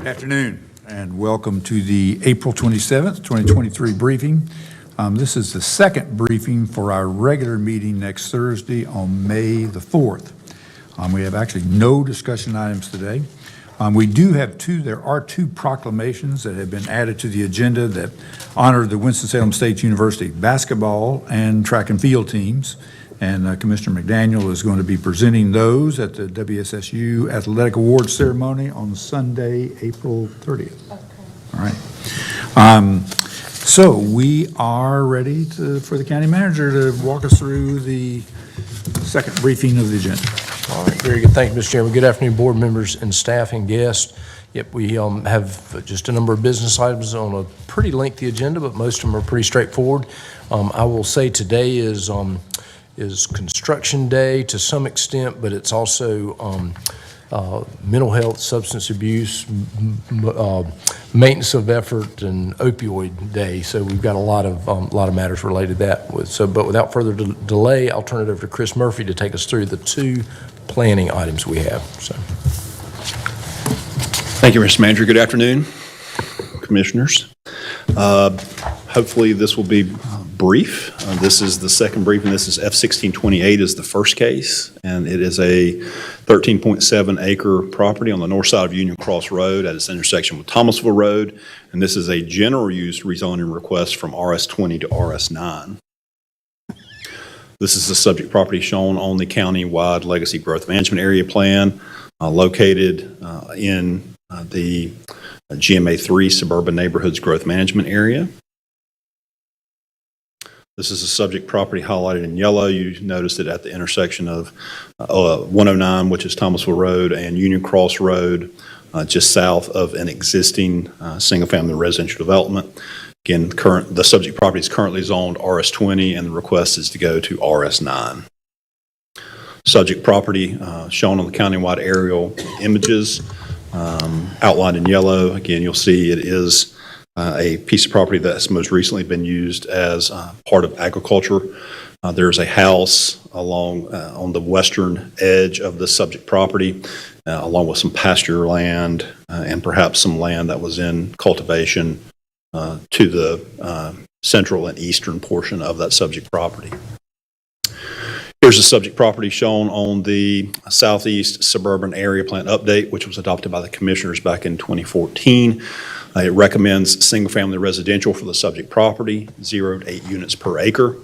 Good afternoon, and welcome to the April 27th, 2023 briefing. This is the second briefing for our regular meeting next Thursday on May the 4th. We have actually no discussion items today. There are two proclamations that have been added to the agenda that honor the Winston-Salem State University basketball and track and field teams. And Commissioner McDaniel is going to be presenting those at the WSSU Athletic Awards Ceremony on Sunday, April 30th. Okay. All right. So we are ready for the county manager to walk us through the second briefing of the agenda. All right, very good. Thank you, Mr. Chairman. Good afternoon, board members and staff and guests. Yep, we have just a number of business items on a pretty lengthy agenda, but most of them are pretty straightforward. I will say today is construction day to some extent, but it's also mental health, substance abuse, maintenance of effort, and opioid day. So we've got a lot of matters related to that. But without further delay, I'll turn it over to Chris Murphy to take us through the two planning items we have. So, thank you, Mr. Manager. Good afternoon, commissioners. Hopefully this will be brief. This is the second briefing. This is F-1628 is the first case, and it is a 13.7 acre property on the north side of Union Cross Road at its intersection with Thomasville Road, and this is a general use rezoning request from RS20 to RS9. This is the subject property shown on the county-wide Legacy Growth Management Area Plan, located in the GMA3 Suburban Neighborhoods Growth Management Area. This is a subject property highlighted in yellow. You notice it at the intersection of 109, which is Thomasville Road, and Union Cross Road, just south of an existing single-family residential development. Again, the subject property is currently zoned RS20, and the request is to go to RS9. Subject property shown on the countywide aerial images, outlined in yellow. Again, you'll see it is a piece of property that's most recently been used as part of agriculture. There's a house along on the western edge of the subject property, along with some pasture land and perhaps some land that was in cultivation to the central and eastern portion of that subject property. Here's the subject property shown on the Southeast Suburban Area Plan update, which was adopted by the commissioners back in 2014. It recommends single-family residential for the subject property, 0 to 8 units per acre.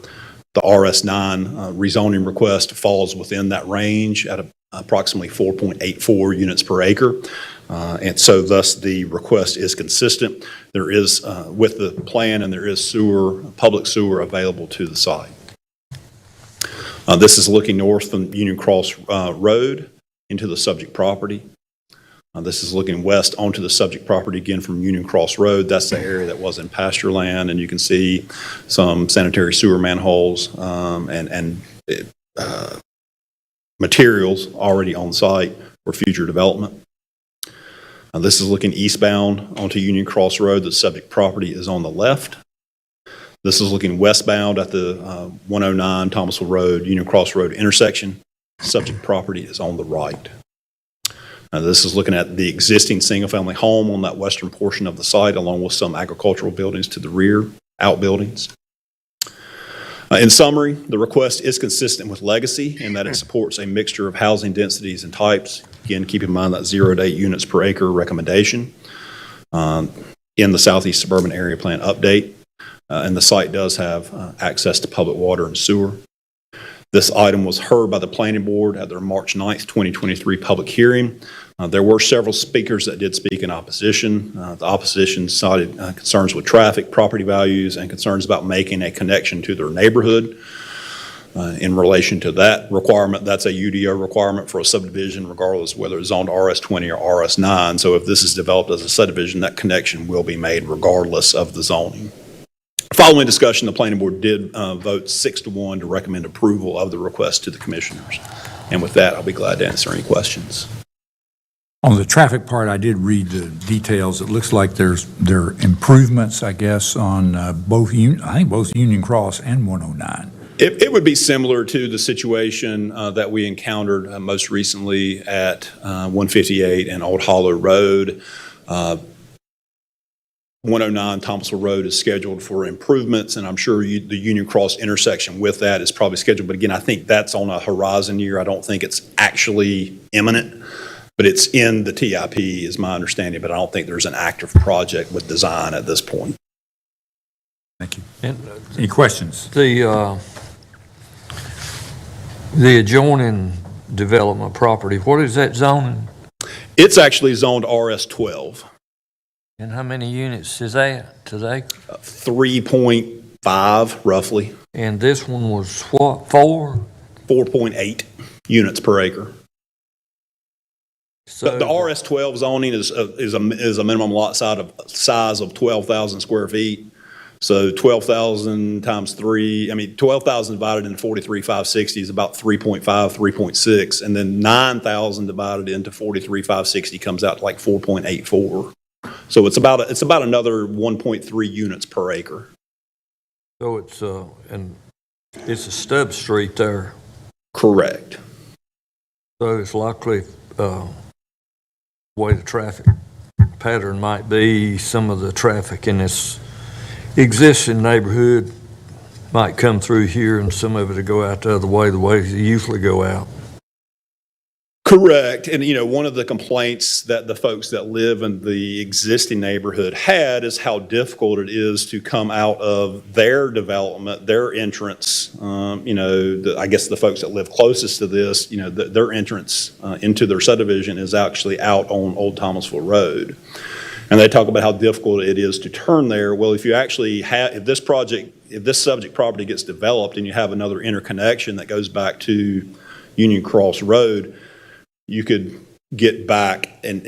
The RS9 rezoning request falls within that range at approximately 4.84 units per acre. And so thus the request is consistent. There is, with the plan, and there is public sewer available to the site. This is looking north from Union Cross Road into the subject property. This is looking west onto the subject property again from Union Cross Road. That's the area that was in pasture land, and you can see some sanitary sewer manholes and materials already on site for future development. This is looking eastbound onto Union Cross Road. The subject property is on the left. This is looking westbound at the 109 Thomasville Road, Union Cross Road intersection. Subject property is on the right. This is looking at the existing single-family home on that western portion of the site, along with some agricultural buildings to the rear, outbuildings. In summary, the request is consistent with Legacy in that it supports a mixture of housing densities and types. Again, keep in mind that 0 to 8 units per acre recommendation in the Southeast Suburban Area Plan update. And the site does have access to public water and sewer. This item was heard by the Planning Board at their March 9th, 2023 public hearing. There were several speakers that did speak in opposition. The opposition cited concerns with traffic, property values, and concerns about making a connection to their neighborhood. In relation to that requirement, that's a UDO requirement for a subdivision, regardless of whether it's zoned RS20 or RS9. So if this is developed as a subdivision, that connection will be made regardless of the zoning. Following discussion, the Planning Board did vote 6-1 to recommend approval of the request to the commissioners. And with that, I'll be glad to answer any questions. On the traffic part, I did read the details. It looks like there are improvements, I guess, on both Union Cross and 109. It would be similar to the situation that we encountered most recently at 158 and Old Hollow Road. 109 Thomasville Road is scheduled for improvements, and I'm sure the Union Cross intersection with that is probably scheduled. But again, I think that's on a horizon year. I don't think it's actually imminent, but it's in the TIP is my understanding, but I don't think there's an active project with design at this point. Thank you. And Any questions? the adjoining development property, what is that zoning? It's actually zoned RS12, And how many units is that today? 3.5 roughly, And this one was what, 4? 4.8 units per acre. So The RS12 zoning is a minimum lot size of 12,000 square feet. So 12,000 times 3, 12,000 divided into 43,560 is about 3.5, 3.6. And then 9,000 divided into 43,560 comes out to like 4.84. So it's about another 1.3 units per acre. So it's a stub street there, Correct. so it's likely, way the traffic pattern might be, some of the traffic in this existing neighborhood might come through here and some of it will go out the other way, the way they usually go out. Correct. And, one of the complaints that the folks that live in the existing neighborhood had is how difficult it is to come out of their development, their entrance. I guess the folks that live closest to this, their entrance into their subdivision is actually out on Old Thomasville Road. And they talk about how difficult it is to turn there. Well, if you actually if this subject property gets developed and you have another interconnection that goes back to Union Cross Road, you could get back and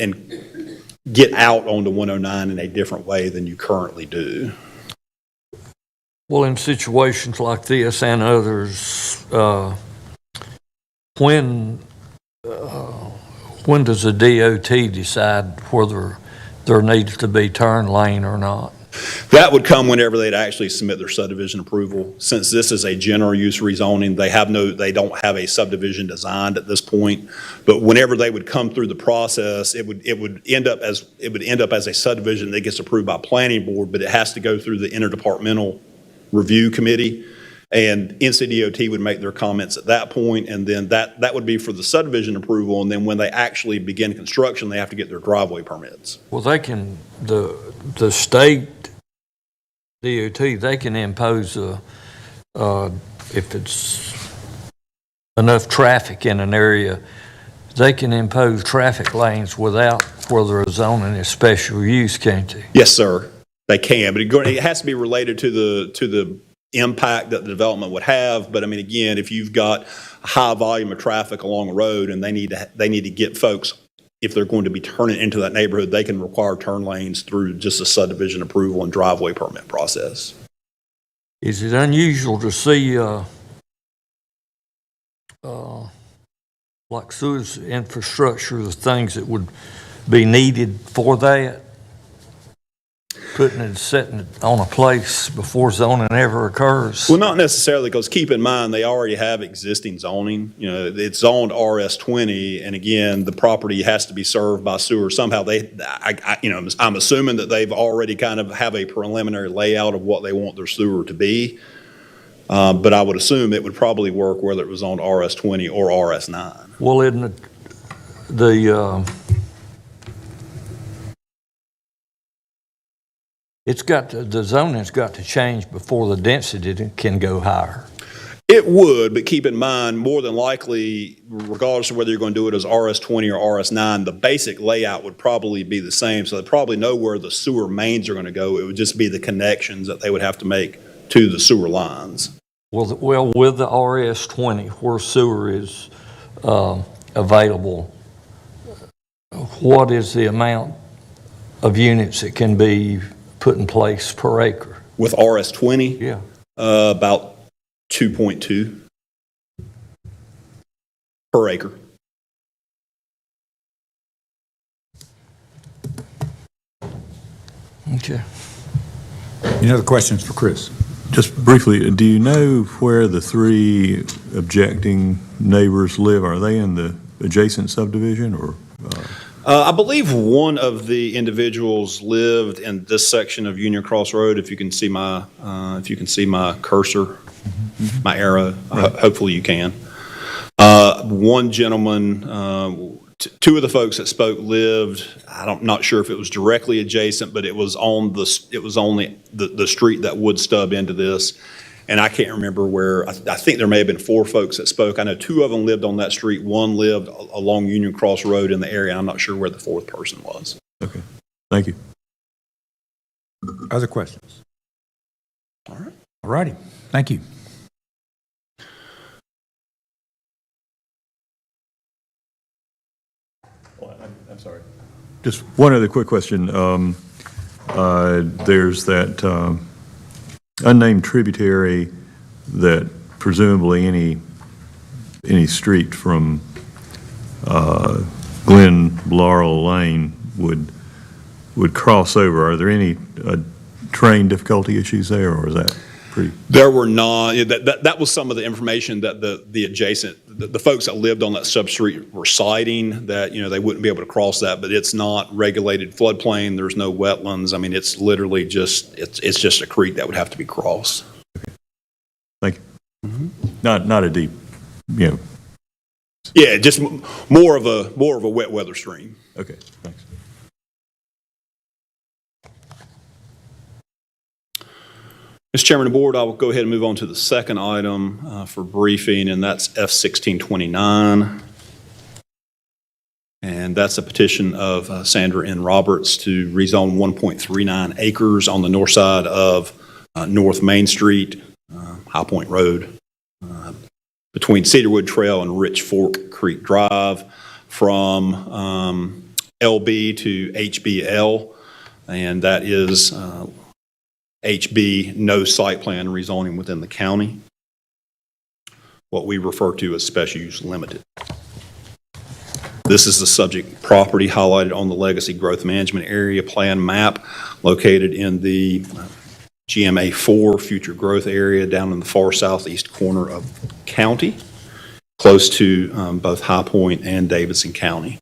get out onto 109 in a different way than you currently do. Well, in situations like this and others, when does the DOT decide whether there needs to be turn lane or not? That would come whenever they'd actually submit their subdivision approval. Since this is a general use rezoning, they don't have a subdivision designed at this point. But whenever they would come through the process, it would end up as a subdivision that gets approved by planning board, but it has to go through the interdepartmental review committee. And NCDOT would make their comments at that point, and then that would be for the subdivision approval. And then when they actually begin construction, they have to get their driveway permits. Well, they can, the state DOT, they can impose if it's enough traffic in an area, they can impose traffic lanes without whether a zoning is special use, can't they? Yes, sir, they can, but it has to be related to the impact that the development would have. But again, if you've got a high volume of traffic along the road and they need to get folks, if they're going to be turning into that neighborhood, they can require turn lanes through just a subdivision approval and driveway permit process. Is it unusual to see like sewage infrastructure, the things that would be needed for that? Setting it on a place before zoning ever occurs? Well, not necessarily, because keep in mind, they already have existing zoning. It's zoned RS20, and again, the property has to be served by sewer. Somehow I'm assuming that they've already kind of have a preliminary layout of what they want their sewer to be. But I would assume it would probably work whether it was on RS20 or RS9. Well, isn't it the zoning's got to change before the density can go higher. It would, but keep in mind, more than likely, regardless of whether you're going to do it as RS20 or RS9, the basic layout would probably be the same. So they probably know where the sewer mains are going to go. It would just be the connections that they would have to make to the sewer lines. Well, with the RS20, where sewer is available, what is the amount of units that can be put in place per acre? With RS20, Yeah. about 2.2 per acre. Okay. Any other questions for Chris? Just briefly, do you know where the three objecting neighbors live? Are they in the adjacent subdivision or? I believe one of the individuals lived in this section of Union Cross Road. If you can see my cursor, my arrow, hopefully you can. One gentleman, two of the folks that spoke lived. Not sure if it was directly adjacent, but it was on the street that would stub into this. And I can't remember where. I think there may have been 4 folks that spoke. I know 2 of them lived on that street. One lived along Union Cross Road in the area. I'm not sure where the 4th person was. Okay, thank you. Other questions? All right. All righty, thank you. I'm sorry. Just one other quick question. There's that unnamed tributary that presumably any street from Glen Laurel Lane would cross over. Are there any train difficulty issues there, or is that pretty? There were not. That was some of the information that the adjacent, the folks that lived on that substreet were citing, that, they wouldn't be able to cross that, but it's not regulated floodplain. There's no wetlands. I mean, it's literally it's just a creek that would have to be crossed. Okay. Thank you. Mm-hmm. Not a deep, Yeah, just more of a wet weather stream. Okay, thanks. Mr. Chairman of the Board, I will go ahead and move on to the second item for briefing, and that's F-1629. And that's a petition of Sandra N. Roberts to rezone 1.39 acres on the north side of North Main Street, High Point Road, between Cedarwood Trail and Rich Fork Creek Drive, from LB to HBL, and that is HB, no site plan rezoning within the county, what we refer to as special use limited. This is the subject property highlighted on the Legacy Growth Management Area Plan map, located in the GMA 4 future growth area down in the far southeast corner of the county, close to both High Point and Davidson County.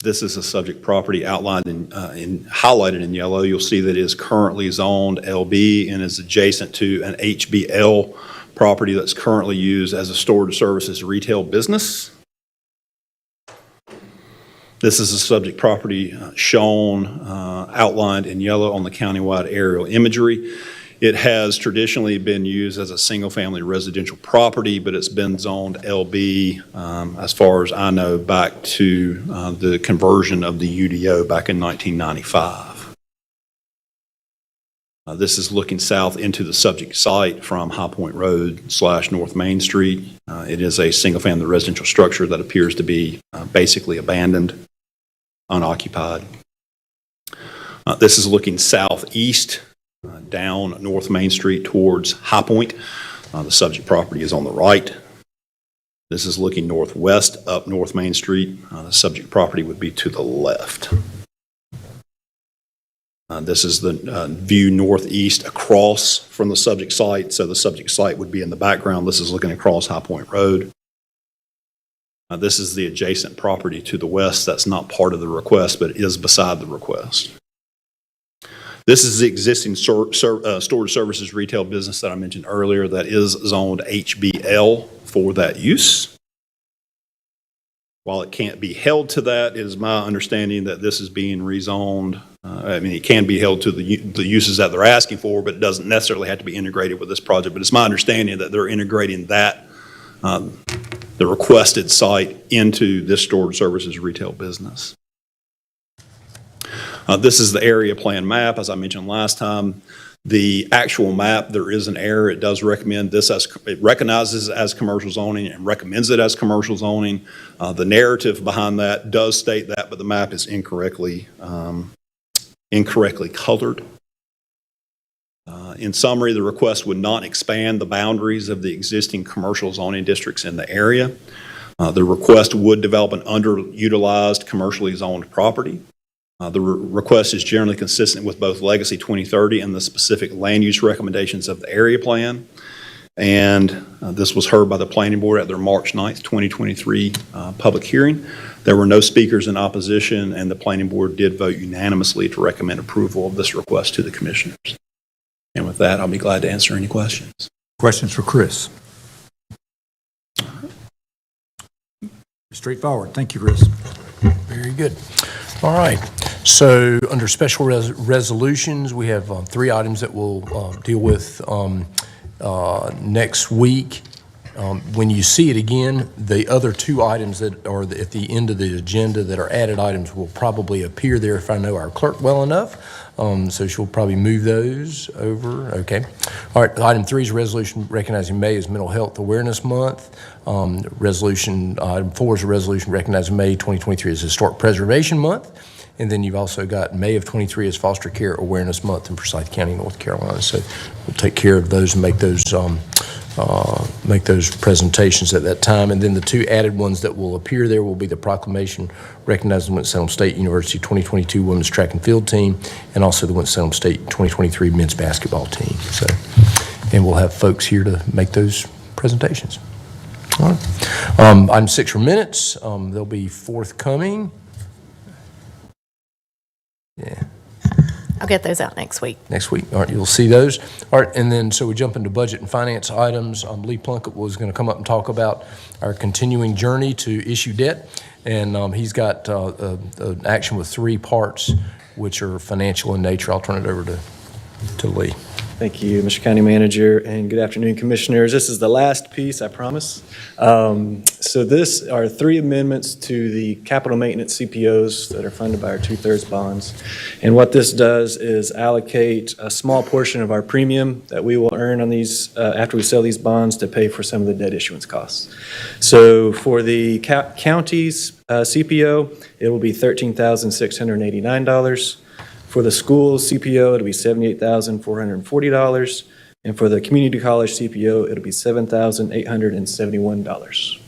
This is a subject property outlined highlighted in yellow. You'll see that it is currently zoned LB and is adjacent to an HBL property that's currently used as a storage services retail business. This is a subject property shown, outlined in yellow on the countywide aerial imagery. It has traditionally been used as a single-family residential property, but it's been zoned LB, as far as I know, back to the conversion of the UDO back in 1995. This is looking south into the subject site from High Point Road / North Main Street. It is a single-family residential structure that appears to be basically abandoned, unoccupied. This is looking southeast down North Main Street towards High Point. The subject property is on the right. This is looking northwest up North Main Street. The subject property would be to the left. This is the view northeast across from the subject site. So the subject site would be in the background. This is looking across High Point Road. This is the adjacent property to the west. That's not part of the request, but is beside the request. This is the existing storage services retail business that I mentioned earlier that is zoned HBL for that use. While it can't be held to that, it is my understanding that this is being rezoned. It can be held to the uses that they're asking for, but it doesn't necessarily have to be integrated with this project. But it's my understanding that they're integrating that, the requested site, into this storage services retail business. This is the area plan map. As I mentioned last time, the actual map, there is an error. It does recommend this it recognizes it as commercial zoning and recommends it as commercial zoning. The narrative behind that does state that, but the map is incorrectly colored. In summary, the request would not expand the boundaries of the existing commercial zoning districts in the area. The request would develop an underutilized commercially zoned property. The request is generally consistent with both Legacy 2030 and the specific land use recommendations of the area plan. And this was heard by the planning board at their March 9th, 2023 public hearing. There were no speakers in opposition, and the planning board did vote unanimously to recommend approval of this request to the commissioners. And with that, I'll be glad to answer any questions. Questions for Chris? Straightforward. Thank you, Chris. Very good. All right. So under special resolutions, we have 3 items that we'll deal with next week. When you see it again, the other 2 items that are at the end of the agenda that are added items will probably appear there if I know our clerk well enough. So she'll probably move those over. Okay. All right. Item 3 is a resolution recognizing May as Mental Health Awareness Month. Item 4 is a resolution recognizing May 2023 as Historic Preservation Month. And then you've also got May of 23 as Foster Care Awareness Month in Forsyth County, North Carolina. So we'll take care of those and make those presentations at that time. And then the 2 added ones that will appear there will be the proclamation recognizing the Winston-Salem State University 2022 Women's Track and Field Team, and also the Winston-Salem State 2023 Men's Basketball Team. So, and we'll have folks here to make those presentations. All right. Item 6 for minutes. They'll be forthcoming. Yeah. I'll get those out next week. Next week. All right, you'll see those. All right, and then so we jump into budget and finance items. Lee Plunkett was going to come up and talk about our continuing journey to issue debt, and he's got an action with 3 parts, which are financial in nature. I'll turn it over to Lee. Thank you, Mr. County Manager, and good afternoon, Commissioners. This is the last piece, I promise. So this are 3 amendments to the capital maintenance CPOs that are funded by our 2/3 bonds. And what this does is allocate a small portion of our premium that we will earn on these after we sell these bonds to pay for some of the debt issuance costs. So for the county's CPO, it will be $13,689. For the school CPO, it'll be $78,440. And for the community college CPO, it'll be $7,871.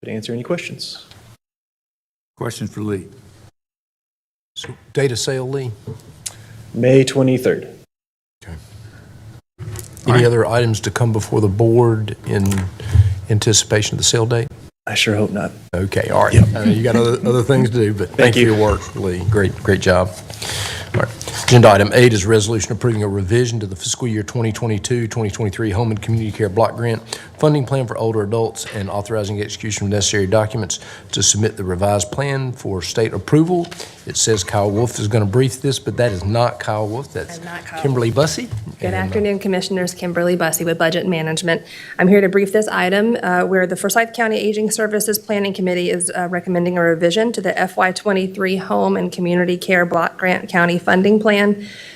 Could answer any questions. Questions for Lee? So data sale, Lee. May 23rd. Any other items to come before the board in anticipation of the sale date? I sure hope not. Okay, all right. I know you got other things to do, but thank you for your work, Lee. Great job. All right. Agenda item 8 is a resolution approving a revision to the fiscal year 2022-2023 Home and Community Care Block Grant Funding Plan for Older Adults and authorizing execution of necessary documents to submit the revised plan for state approval. It says Kyle Wolf is going to brief this, but that is not Kyle Wolf. That's I'm not Kyle Kimberly Bussey. Good afternoon, Commissioners. Kimberly Bussey with Budget Management. I'm here to brief this item where the Forsyth County Aging Services Planning Committee is recommending a revision to the FY23 Home and Community Care Block Grant County Funding Plan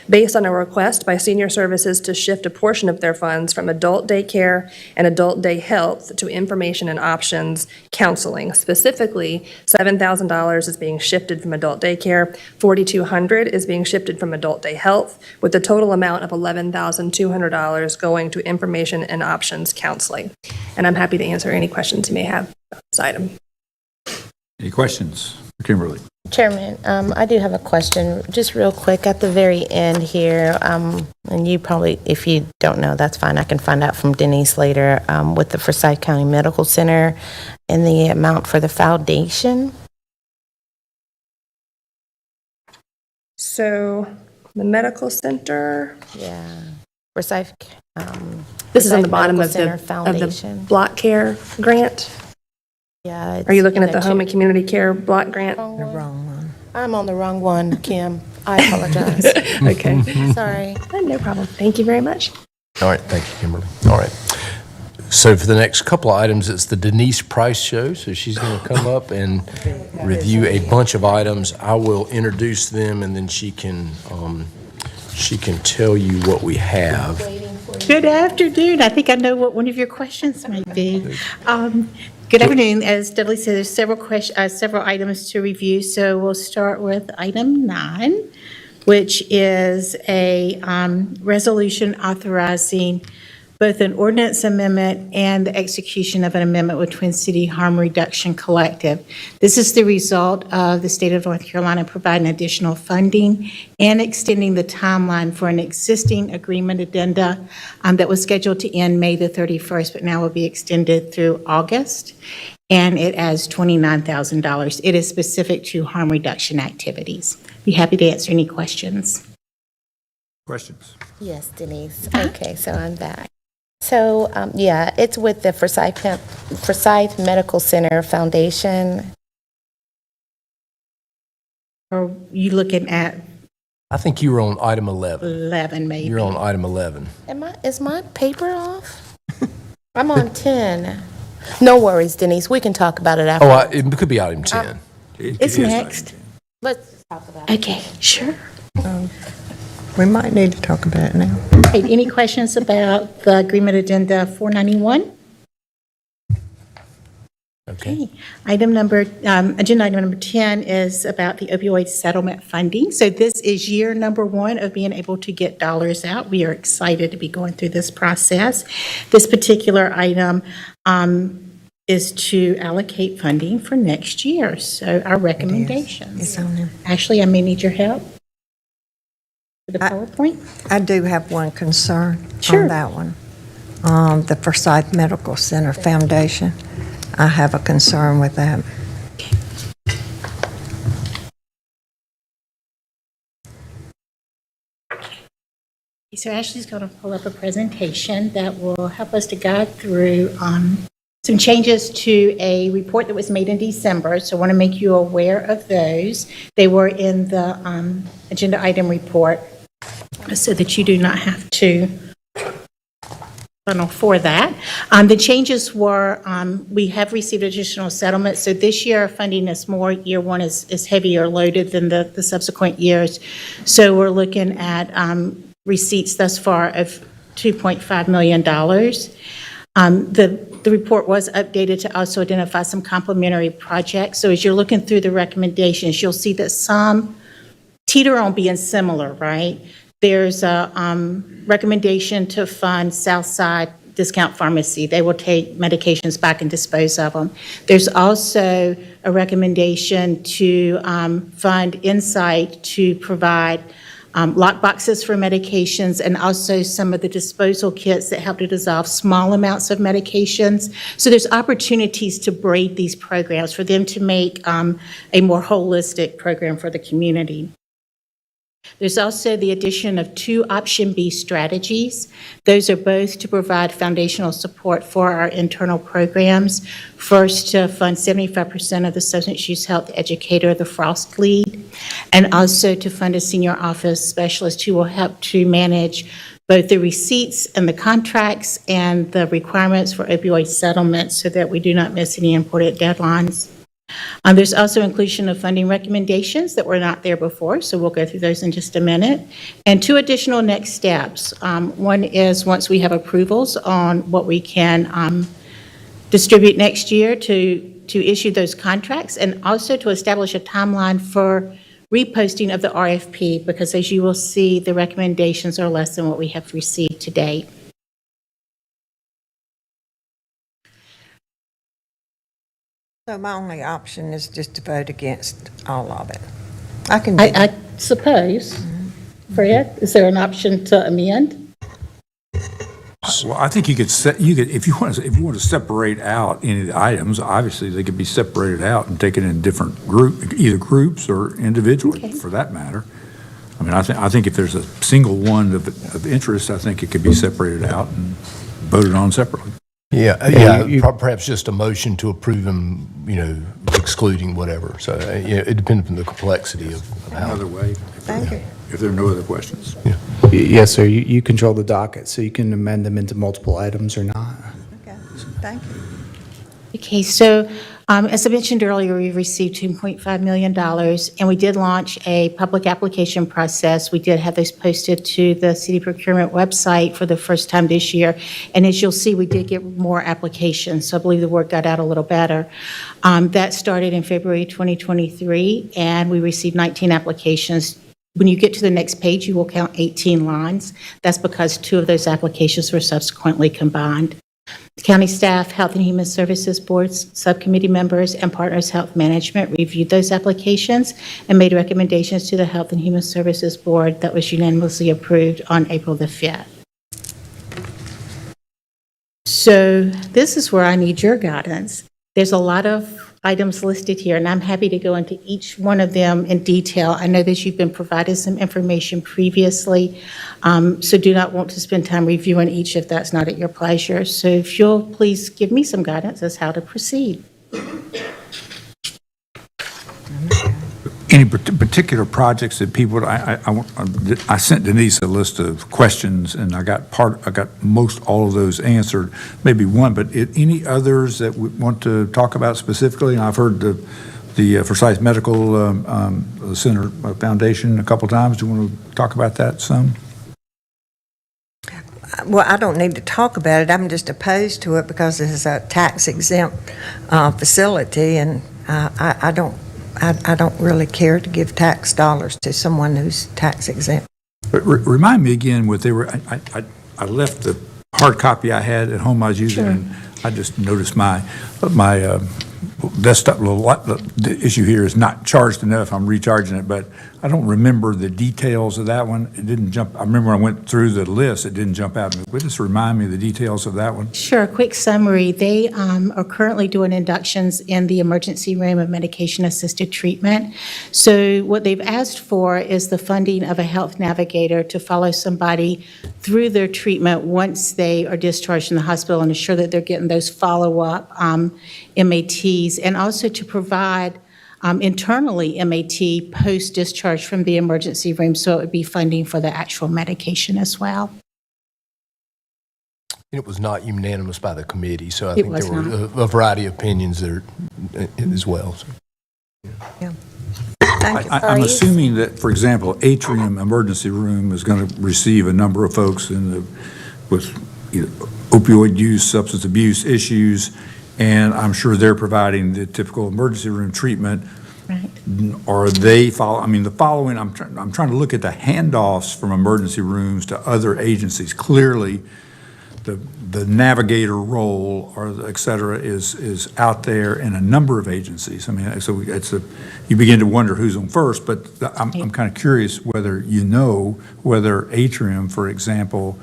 based on a request by Senior Services to shift a portion of their funds from adult daycare and adult day health to information and options counseling. Specifically, $7,000 is being shifted from adult daycare, $4,200 is being shifted from adult day health, with the total amount of $11,200 going to information and options counseling. And I'm happy to answer any questions you may have about this item. Any questions for Kimberly? Chairman, I do have a question, just real quick at the very end here. And you probably, if you don't know, that's fine. I can find out from Denise later with the Forsyth County Medical Center and the amount for the foundation. So the medical center, Yeah. Forsyth. this is on the Forsyth bottom Medical of Center the Foundation. block care grant. Yeah. Are you looking at the home and community care block grant? The wrong one. I'm on the wrong one, Kim. I apologize. Okay. Sorry. No problem. Thank you very much. All right, thank you, Kimberly. All right. So for the next couple of items, it's the Denise Price Show. So she's going to come up and review a bunch of items. I will introduce them, and then she can tell you what we have. Good afternoon. I think I know what one of your questions might be. Good afternoon. As Dudley said, there's several items to review. So we'll start with item 9, which is a resolution authorizing both an ordinance amendment and the execution of an amendment with Twin City Harm Reduction Collective. This is the result of the state of North Carolina providing additional funding and extending the timeline for an existing agreement addenda that was scheduled to end May the 31st, but now will be extended through August. And it adds $29,000. It is specific to harm reduction activities. Be happy to answer any questions. Questions? Yes, Denise. Okay, so I'm back. So, yeah, it's with the Forsyth Medical Center Foundation. Are you looking at I think you were on item 11. 11 maybe? You're on item 11. Is my paper off? I'm on 10. No worries, Denise. We can talk about it after. Oh, it could be item 10. It's next. Let's talk about it. Okay, sure. We might need to talk about it now. Okay, any questions about the agreement addenda 491? Okay. Agenda item number 10 is about the opioid settlement funding. So this is year number 1 of being able to get dollars out. We are excited to be going through this process. This particular item is to allocate funding for next year. So our recommendations. It's on there. Ashley, I may need your help for the PowerPoint. I do have one concern Sure. on that one. The Forsyth Medical Center Foundation. I have a concern with that. So Ashley's going to pull up a presentation that will help us to guide through some changes to a report that was made in December. So I want to make you aware of those. They were in the agenda item report so that you do not have to funnel for that. The changes were, we have received additional settlements. So this year our funding is more, year 1 is heavier loaded than the subsequent years. So we're looking at receipts thus far of $2.5 million. The report was updated to also identify some complementary projects. So as you're looking through the recommendations, you'll see that some teeter on being similar, right? There's a recommendation to fund Southside Discount Pharmacy. They will take medications back and dispose of them. There's also a recommendation to fund Insight to provide lock boxes for medications and also some of the disposal kits that help to dissolve small amounts of medications. So there's opportunities to braid these programs for them to make a more holistic program for the community. There's also the addition of 2 Option B strategies. Those are both to provide foundational support for our internal programs. First, to fund 75% of the substance use health educator, the Frost Lead, and also to fund a senior office specialist who will help to manage both the receipts and the contracts and the requirements for opioid settlements so that we do not miss any important deadlines. There's also inclusion of funding recommendations that were not there before, so we'll go through those in just a minute. And 2 additional next steps. One is once we have approvals on what we can distribute next year to issue those contracts, and also to establish a timeline for reposting of the RFP, because as you will see, the recommendations are less than what we have received to date. So my only option is just to vote against all of it. I can do I that. suppose. Fred, is there an option to amend? Well, I think you could if you want to separate out any of the items, obviously they could be separated out and taken in different either groups or individually, Okay. for that matter. I mean, I think if there's a single one of interest, I think it could be separated out and voted on separately. Perhaps just a motion to approve them, excluding whatever. So, it depends on the complexity of how. Another way, Thank you. if there are no other questions. Yes, sir. You control the docket, so you can amend them into multiple items or not. Okay, thank you. Okay, so as I mentioned earlier, we received $2.5 million, and we did launch a public application process. We did have those posted to the city procurement website for the first time this year. And as you'll see, we did get more applications, so I believe the word got out a little better. That started in February 2023, and we received 19 applications when you get to the next page, you will count 18 lines. That's because 2 of those applications were subsequently combined. The county staff, Health and Human Services Boards, subcommittee members, and Partners Health Management reviewed those applications and made recommendations to the Health and Human Services Board that was unanimously approved on April the 5th. So this is where I need your guidance. There's a lot of items listed here, and I'm happy to go into each one of them in detail. I know that you've been provided some information previously, so do not want to spend time reviewing each if that's not at your pleasure. So if you'll please give me some guidance as how to proceed. Any particular projects that people, I sent Denise a list of questions, and I got most all of those answered, maybe one, but any others that we want to talk about specifically? And I've heard the Forsyth Medical Center Foundation a couple times. Do you want to talk about that some? Well, I don't need to talk about it. I'm just opposed to it because it's a tax-exempt facility, and I don't really care to give tax dollars to someone who's tax exempt. But remind me again what they were, I left the hard copy I had at home I was using, and I just noticed my desktop, the issue here is not charged enough, I'm recharging it, but I don't remember the details of that one. It didn't jump, I remember when I went through the list, it didn't jump out. But just remind me of the details of that one. Sure, quick summary. They are currently doing inductions in the emergency room of medication-assisted treatment. So what they've asked for is the funding of a health navigator to follow somebody through their treatment once they are discharged from the hospital and ensure that they're getting those follow-up MATs, and also to provide internally MAT post-discharge from the emergency room, so it would be funding for the actual medication as well. And it was not unanimous by the committee, so I It think was there were a variety of opinions there as well. So. Thank you. I'm assuming that, for example, Atrium Emergency Room is going to receive a number of folks with opioid use, substance abuse issues, and I'm sure they're providing the typical emergency room treatment. Right. Are they the following, I'm trying to look at the handoffs from emergency rooms to other agencies. Clearly, the navigator role or et cetera is out there in a number of agencies. I mean, so you begin to wonder who's on first, but I'm kind of curious whether Atrium, for example,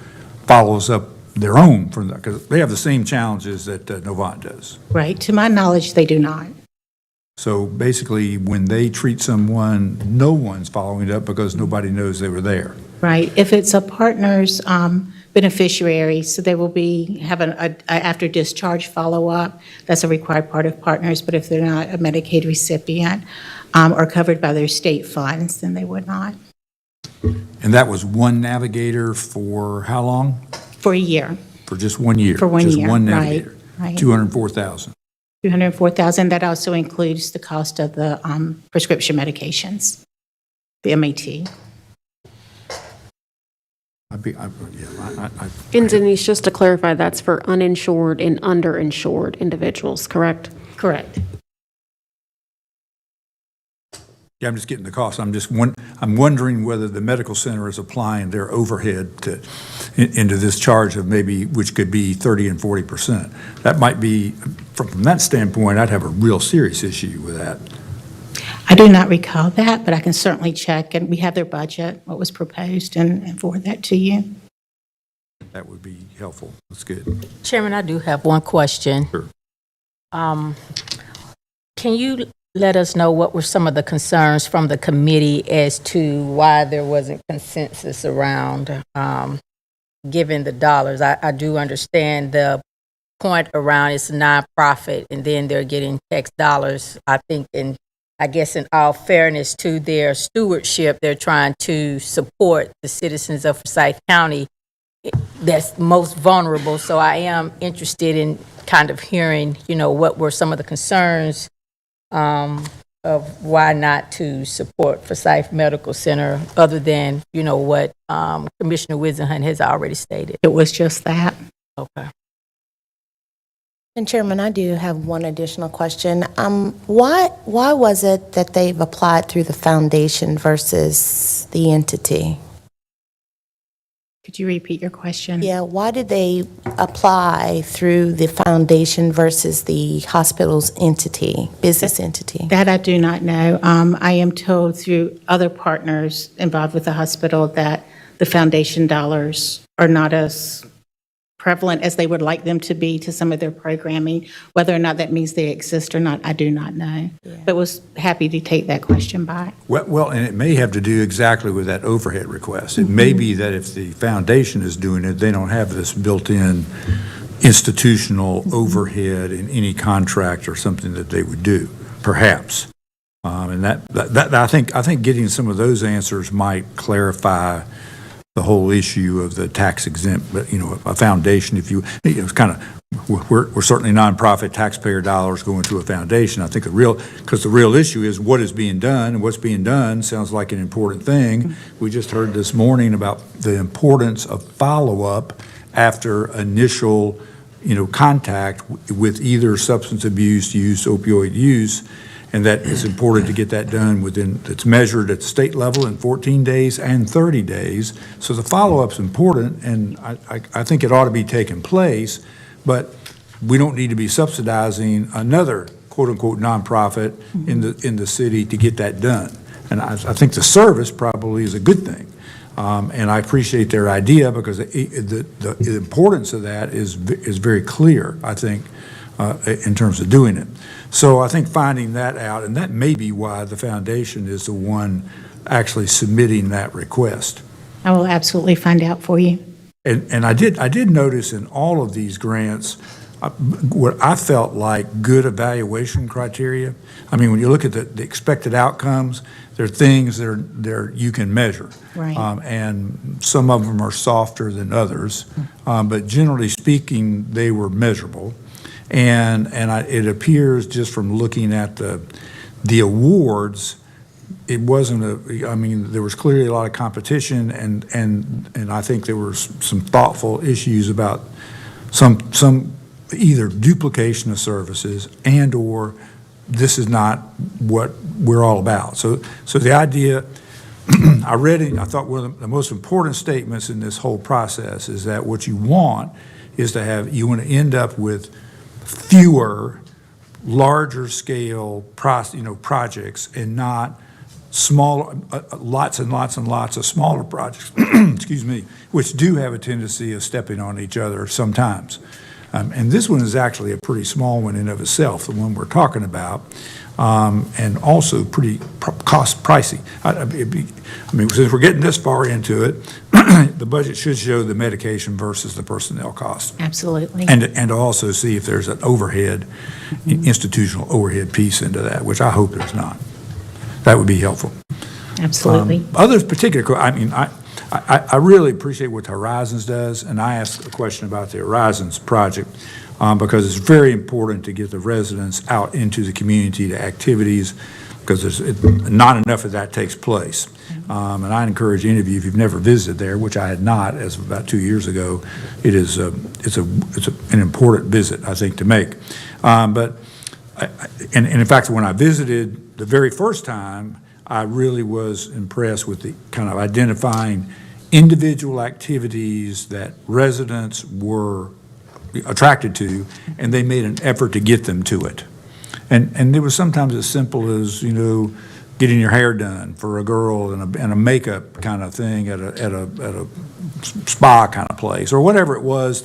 follows up their own from that, because they have the same challenges that Novant does. Right. To my knowledge, they do not. So basically, when they treat someone, no one's following it up because nobody knows they were there. Right. If it's a partner's beneficiary, so they will be having a after discharge follow-up. That's a required part of partners, but if they're not a Medicaid recipient or covered by their state funds, then they would not. And that was one navigator for how long? For a year. For just 1 year? For 1 year, Just one right, navigator? right. $204,000. $204,000. That also includes the cost of the prescription medications, the MAT. And Denise, just to clarify, that's for uninsured and underinsured individuals, correct? Correct. Yeah, I'm just getting the cost. I'm wondering whether the medical center is applying their overhead into this charge of maybe, which could be 30 and 40%. That might be, from that standpoint, I'd have a real serious issue with that. I do not recall that, but I can certainly check, and we have their budget, what was proposed, and forward that to you. That would be helpful. That's good. Chairman, I do have one question. Sure. Can you let us know what were some of the concerns from the committee as to why there wasn't consensus around giving the dollars? I do understand the point around it's a nonprofit and then they're getting tax dollars. I guess in all fairness to their stewardship, they're trying to support the citizens of Forsyth County that's most vulnerable. So I am interested in kind of hearing, what were some of the concerns of why not to support Forsyth Medical Center, other than, what Commissioner Wisenhunt has already stated. It was just that. Okay. And Chairman, I do have one additional question. Why was it that they've applied through the foundation versus the entity? Could you repeat your question? Yeah, why did they apply through the foundation versus the hospital's entity, business entity? That I do not know. I am told through other partners involved with the hospital that the foundation dollars are not as prevalent as they would like them to be to some of their programming. Whether or not that means they exist or not, I do not know. But was happy to take that question back. Well, and it may have to do exactly with that overhead request. It may be that if the foundation is doing it, they don't have this built-in institutional overhead in any contract or something that they would do, perhaps. And that I think getting some of those answers might clarify the whole issue of the tax exempt, but, a foundation, if it's kind of, we're certainly nonprofit taxpayer dollars going to a foundation. I think because the real issue is what is being done, and what's being done sounds like an important thing. We just heard this morning about the importance of follow-up after initial, contact with either substance abuse use, opioid use, and that it's important to get that done it's measured at the state level in 14 days and 30 days. So the follow-up's important, and I think it ought to be taking place, but we don't need to be subsidizing another quote-unquote nonprofit in the city to get that done. And I think the service probably is a good thing. And I appreciate their idea because the importance of that is very clear, I think, in terms of doing it. So I think finding that out, and that may be why the foundation is the one actually submitting that request. I will absolutely find out for you. And I did notice in all of these grants what I felt like good evaluation criteria. I mean, when you look at the expected outcomes, there are things that you can measure. Right. And some of them are softer than others, but generally speaking, they were measurable. And it appears just from looking at the awards, it wasn't there was clearly a lot of competition, and I think there were some thoughtful issues about some either duplication of services and or this is not what we're all about. So the idea, I read it, I thought one of the most important statements in this whole process is that what you want is you want to end up with fewer, larger scale projects and not smaller, lots and lots and lots of smaller projects, excuse me, which do have a tendency of stepping on each other sometimes. And this one is actually a pretty small one in of itself, the one we're talking about, and also pretty pricey. Since we're getting this far into it, the budget should show the medication versus the personnel cost. Absolutely. And also see if there's an overhead, institutional overhead piece into that, which I hope there's not. That would be helpful. Absolutely. Others particular, I really appreciate what Horizons does, and I asked a question about the Horizons project because it's very important to get the residents out into the community to activities because not enough of that takes place. And I encourage any of you, if you've never visited there, which I had not as of about 2 years ago, it's an important visit, I think, to make. And in fact, when I visited the very first time, I really was impressed with the kind of identifying individual activities that residents were attracted to, and they made an effort to get them to it. And it was sometimes as simple as, getting your hair done for a girl and a makeup kind of thing at a spa kind of place, or whatever it was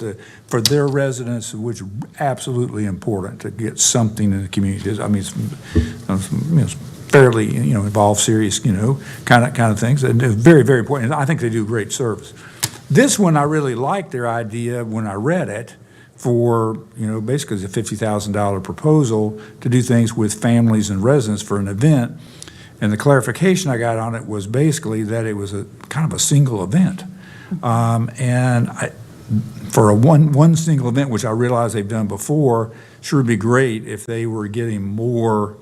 for their residents, which is absolutely important to get something in the community. I mean, it's fairly, involve serious, kind of things. And it's very, very important. And I think they do great service. This one, I really liked their idea when I read it for, basically it's a $50,000 proposal to do things with families and residents for an event. And the clarification I got on it was basically that it was a kind of a single event. For a one single event, which I realize they've done before, sure would be great if they were getting more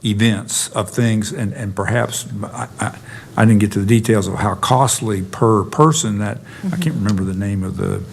events of things, and perhaps I didn't get to the details of how costly per person that I can't remember the name of the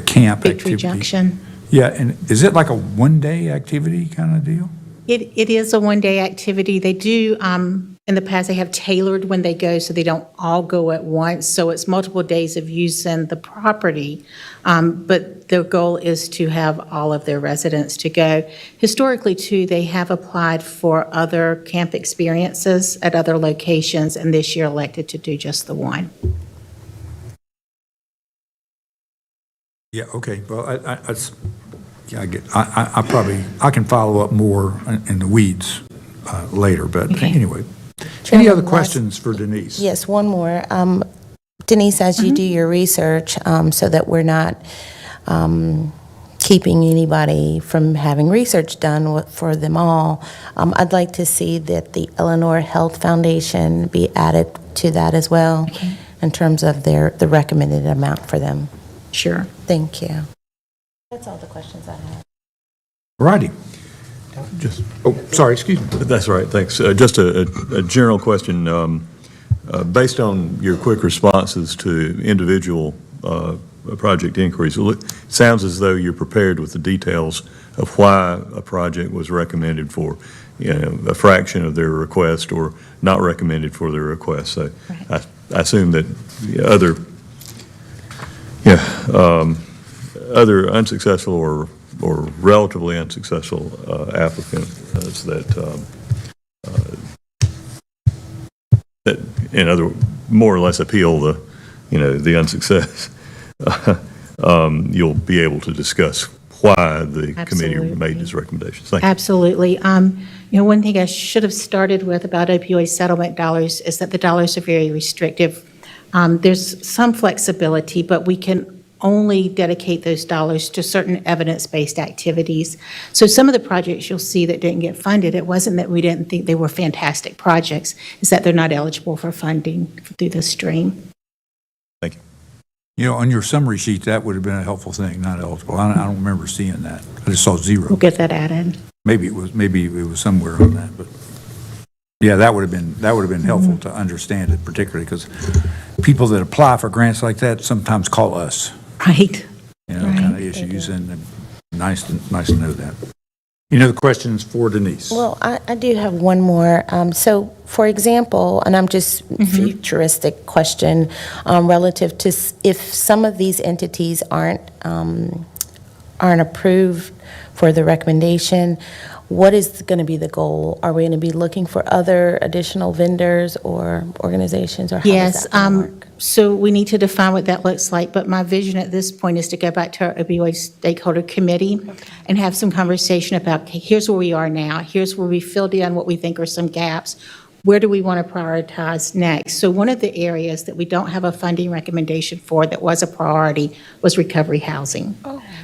camp Victory activity. Junction. Yeah, and is it like a one-day activity kind of deal? It is a one-day activity. They do, in the past, they have tailored when they go, so they don't all go at once. So it's multiple days of using the property. But their goal is to have all of their residents to go. Historically, too, they have applied for other camp experiences at other locations, and this year elected to do just the one. Yeah, okay, well, yeah, I can follow up more in the weeds later, but Okay. anyway. Any Chairman, other last- questions for Denise? Yes, one more. Denise, as you do your research, so that we're not keeping anybody from having research done for them all, I'd like to see that the Eleanor Health Foundation be added to that as well, in terms of the recommended amount for them. Sure. Thank you. That's all the questions I have. Righty. Just, oh, sorry, excuse me. That's right, thanks. Just a general question. Based on your quick responses to individual project inquiries, it sounds as though you're prepared with the details of why a project was recommended for, a fraction of their request or not recommended for their request. So I assume that other unsuccessful or relatively unsuccessful applicants that more or less appeal the unsuccess, you'll be able to discuss why the committee Absolutely. made its recommendations. Thank you. Absolutely. One thing I should have started with about opioid settlement dollars is that the dollars are very restrictive. There's some flexibility, but we can only dedicate those dollars to certain evidence-based activities. So some of the projects you'll see that didn't get funded, it wasn't that we didn't think they were fantastic projects, it's that they're not eligible for funding through the stream. Thank you. You know, on your summary sheet, that would have been a helpful thing, not eligible. I don't remember seeing that. I just saw zero. We'll get that added. Maybe it was somewhere on that, but yeah, that would have been helpful to understand it, particularly because people that apply for grants like that sometimes call us, Right. kind of issues, and nice to know that. Any other questions for Denise? Well, I do have one more. So, for example, and I'm just futuristic question, relative to if some of these entities aren't approved for the recommendation, what is going to be the goal? Are we going to be looking for other additional vendors or organizations, or how Yes, is that going to work? so we need to define what that looks like, but my vision at this point is to go back to our opioid stakeholder committee and have some conversation about, okay, here's where we are now, here's where we filled in what we think are some gaps, where do we want to prioritize next? So one of the areas that we don't have a funding recommendation for that was a priority was recovery housing.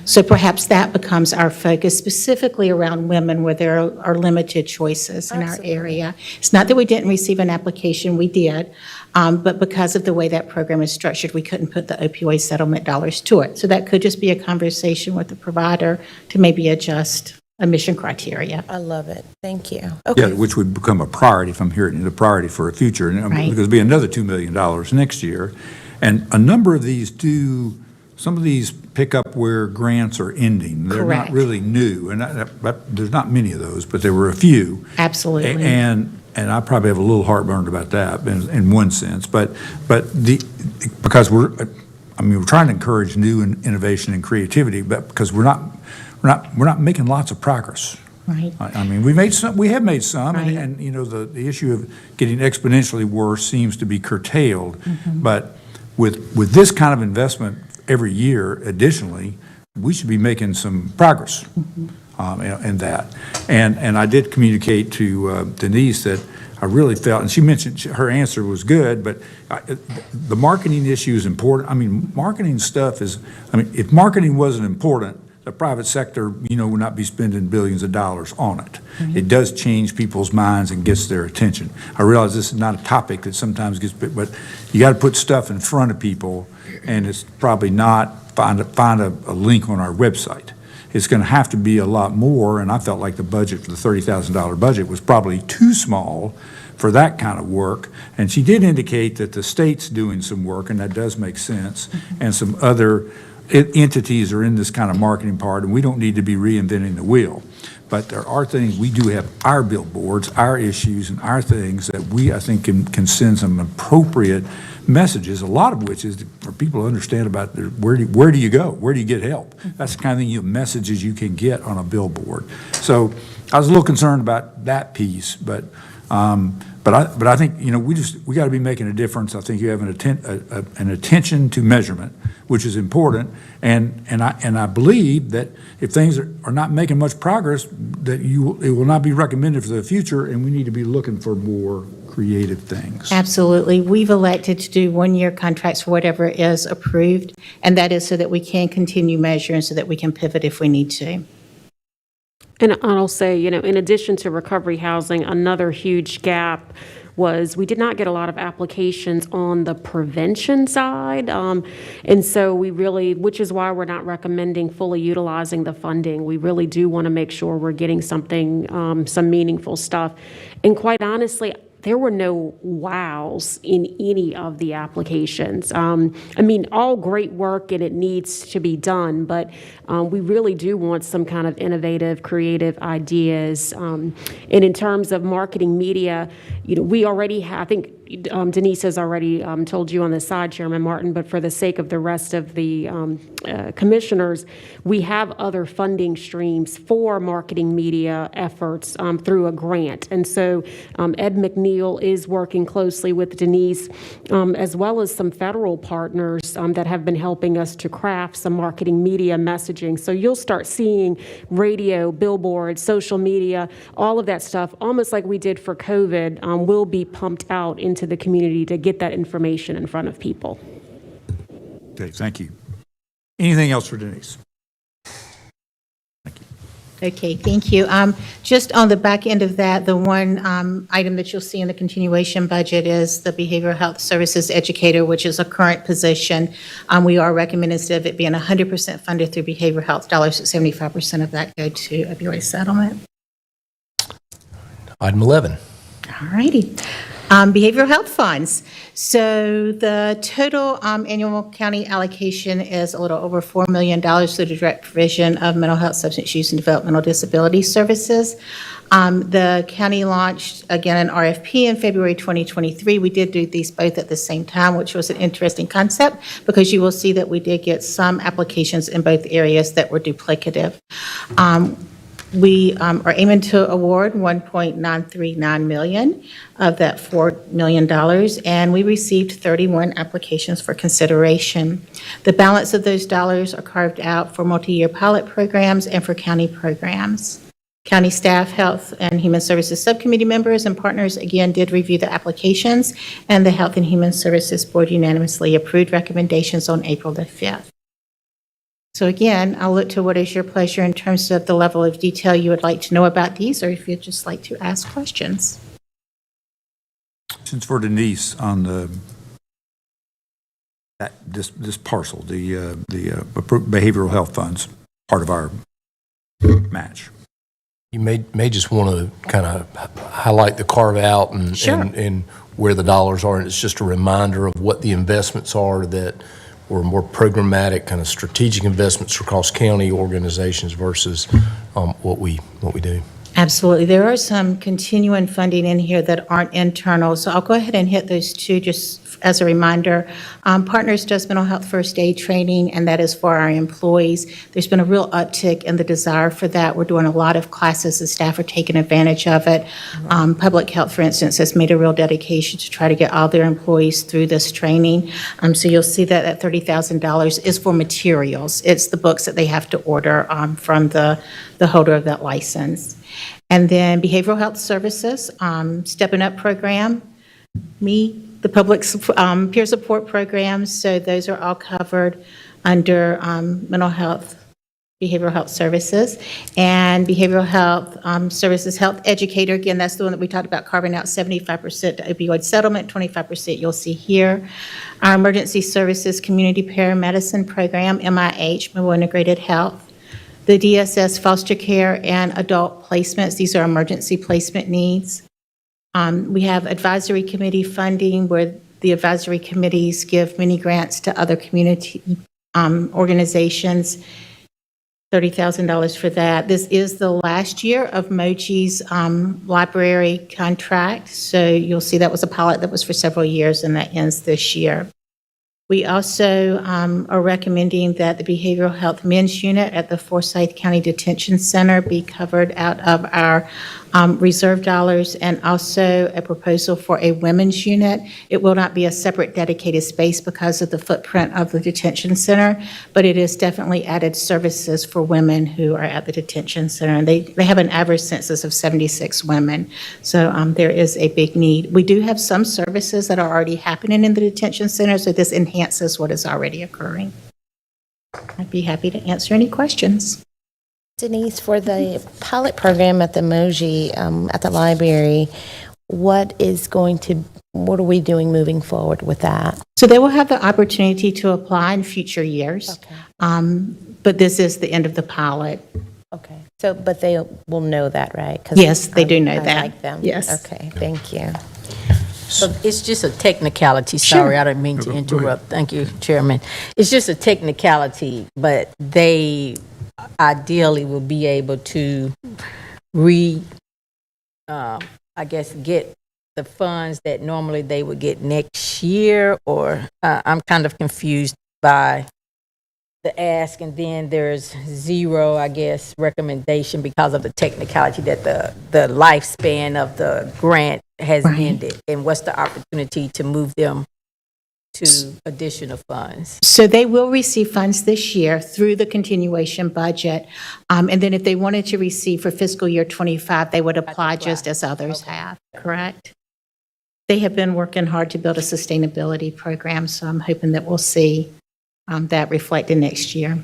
So perhaps that becomes our focus, specifically around women where there are limited choices in our area. It's not that we didn't receive an application, we did, but because of the way that program is structured, we couldn't put the opioid settlement dollars to it. So that could just be a conversation with the provider to maybe adjust admission criteria. I love it. Thank you. Yeah, Okay. which would become a priority, if I'm hearing it, a priority for a future. And Right. because it'll be another $2 million next year. And a number of these some of these pick up where grants are ending. They're Correct. not really new, and there's not many of those, but there were a few. Absolutely. And I probably have a little heartburn about that in one sense, but because we're trying to encourage new innovation and creativity, but because we're not making lots of progress. Right. I mean, we have made some, Right. and the issue of getting exponentially worse seems to be curtailed. But with this kind of investment every year, additionally, we should be making some progress in that. And I did communicate to Denise that I really felt, and she mentioned her answer was good, but the marketing issue is important. I mean, marketing stuff is, if marketing wasn't important, the private sector, would not be spending billions of dollars on it. It does change people's minds and gets their attention. I realize this is not a topic that sometimes gets, but you got to put stuff in front of people, and it's probably not find a link on our website. It's going to have to be a lot more, and I felt like the budget for the $30,000 budget was probably too small for that kind of work. And she did indicate that the state's doing some work, and that does make sense, and some other entities are in this kind of marketing part, and we don't need to be reinventing the wheel. But there are things, we do have our billboards, our issues, and our things that I think, can send some appropriate messages, a lot of which is for people to understand about where do you go? Where do you get help? That's the kind of thing, messages you can get on a billboard. So I was a little concerned about that piece, but I think, we got to be making a difference. I think you have an attention to measurement, which is important, and I believe that if things are not making much progress, that it will not be recommended for the future, and we need to be looking for more creative things. Absolutely. We've elected to do one-year contracts for whatever is approved, and that is so that we can continue measuring so that we can pivot if we need to. And I'll say, in addition to recovery housing, another huge gap was we did not get a lot of applications on the prevention side. And so which is why we're not recommending fully utilizing the funding. We really do want to make sure we're getting something, some meaningful stuff. And quite honestly, there were no wows in any of the applications. All great work and it needs to be done, but we really do want some kind of innovative, creative ideas. And in terms of marketing media, we already have, I think Denise has already told you on the side, Chairman Martin, but for the sake of the rest of the commissioners, we have other funding streams for marketing media efforts through a grant. And so Ed McNeil is working closely with Denise, as well as some federal partners that have been helping us to craft some marketing media messaging. So you'll start seeing radio, billboards, social media, all of that stuff, almost like we did for COVID, will be pumped out into the community to get that information in front of people. Okay, thank you. Anything else for Denise? Okay, thank you. Just on the back end of that, the one item that you'll see in the continuation budget is the Behavioral Health Services Educator, which is a current position. We are recommending, instead of it being 100% funded through behavioral health dollars, that 75% of that go to opioid settlement. Item 11. All righty. Behavioral health funds. So the total annual county allocation is a little over $4 million through the direct provision of mental health, substance use, and developmental disability services. The county launched, again, an RFP in February 2023. We did do these both at the same time, which was an interesting concept because you will see that we did get some applications in both areas that were duplicative. We are aiming to award $1.939 million of that $4 million, and we received 31 applications for consideration. The balance of those dollars are carved out for multi-year pilot programs and for county programs. County staff, Health and Human Services Subcommittee members and partners again did review the applications, and the Health and Human Services Board unanimously approved recommendations on April the 5th. So again, I'll look to what is your pleasure in terms of the level of detail you would like to know about these, or if you'd just like to ask questions. Since for Denise on this parcel, the behavioral health funds, part of our match. You may just want to kind of highlight the carve out and, Sure. and where the dollars are. And it's just a reminder of what the investments are that were more programmatic, kind of strategic investments across county organizations versus what we do. Absolutely. There are some continuing funding in here that aren't internal, so I'll go ahead and hit those two just as a reminder. Partners does mental health first aid training, and that is for our employees. There's been a real uptick in the desire for that. We're doing a lot of classes, and staff are taking advantage of it. Public Health, for instance, has made a real dedication to try to get all their employees through this training. So you'll see that $30,000 is for materials. It's the books that they have to order from the holder of that license. And then Behavioral Health Services, Stepping Up program, the public peer support programs, so those are all covered under mental health, behavioral health services. And behavioral health services, health educator, again, that's the one that we talked about, carving out 75% to opioid settlement, 25% you'll see here. Our emergency services community paramedicine program, MIH, Mobile Integrated Health. The DSS foster care and adult placements, these are emergency placement needs. We have advisory committee funding where the advisory committees give mini grants to other community organizations, $30,000 for that. This is the last year of Mochi's library contract, so you'll see that was a pilot that was for several years, and that ends this year. We also are recommending that the behavioral health men's unit at the Forsyth County Detention Center be covered out of our reserve dollars, and also a proposal for a women's unit. It will not be a separate dedicated space because of the footprint of the detention center, but it is definitely added services for women who are at the detention center. And they have an average census of 76 women, so there is a big need. We do have some services that are already happening in the detention center, so this enhances what is already occurring. I'd be happy to answer any questions. Denise, for the pilot program at the Moji, at the library, what are we doing moving forward with that? So they will have the opportunity to apply in future years, but this is the end of the pilot. Okay. So, but they will know that, right? 'Cause Yes, they do know I that. like them. Yes. Okay, thank you. So it's just a technicality. Sorry, I didn't mean to interrupt. Thank you, Chairman. It's just a technicality, but they ideally will be able to get the funds that normally they would get next year, or I'm kind of confused by the ask, and then there's zero, I guess, recommendation because of the technicality that the lifespan of the grant has ended. And what's the opportunity to move them to additional funds? So they will receive funds this year through the continuation budget. And then if they wanted to receive for fiscal year 25, they would apply just as others have, correct? They have been working hard to build a sustainability program, so I'm hoping that we'll see that reflected next year.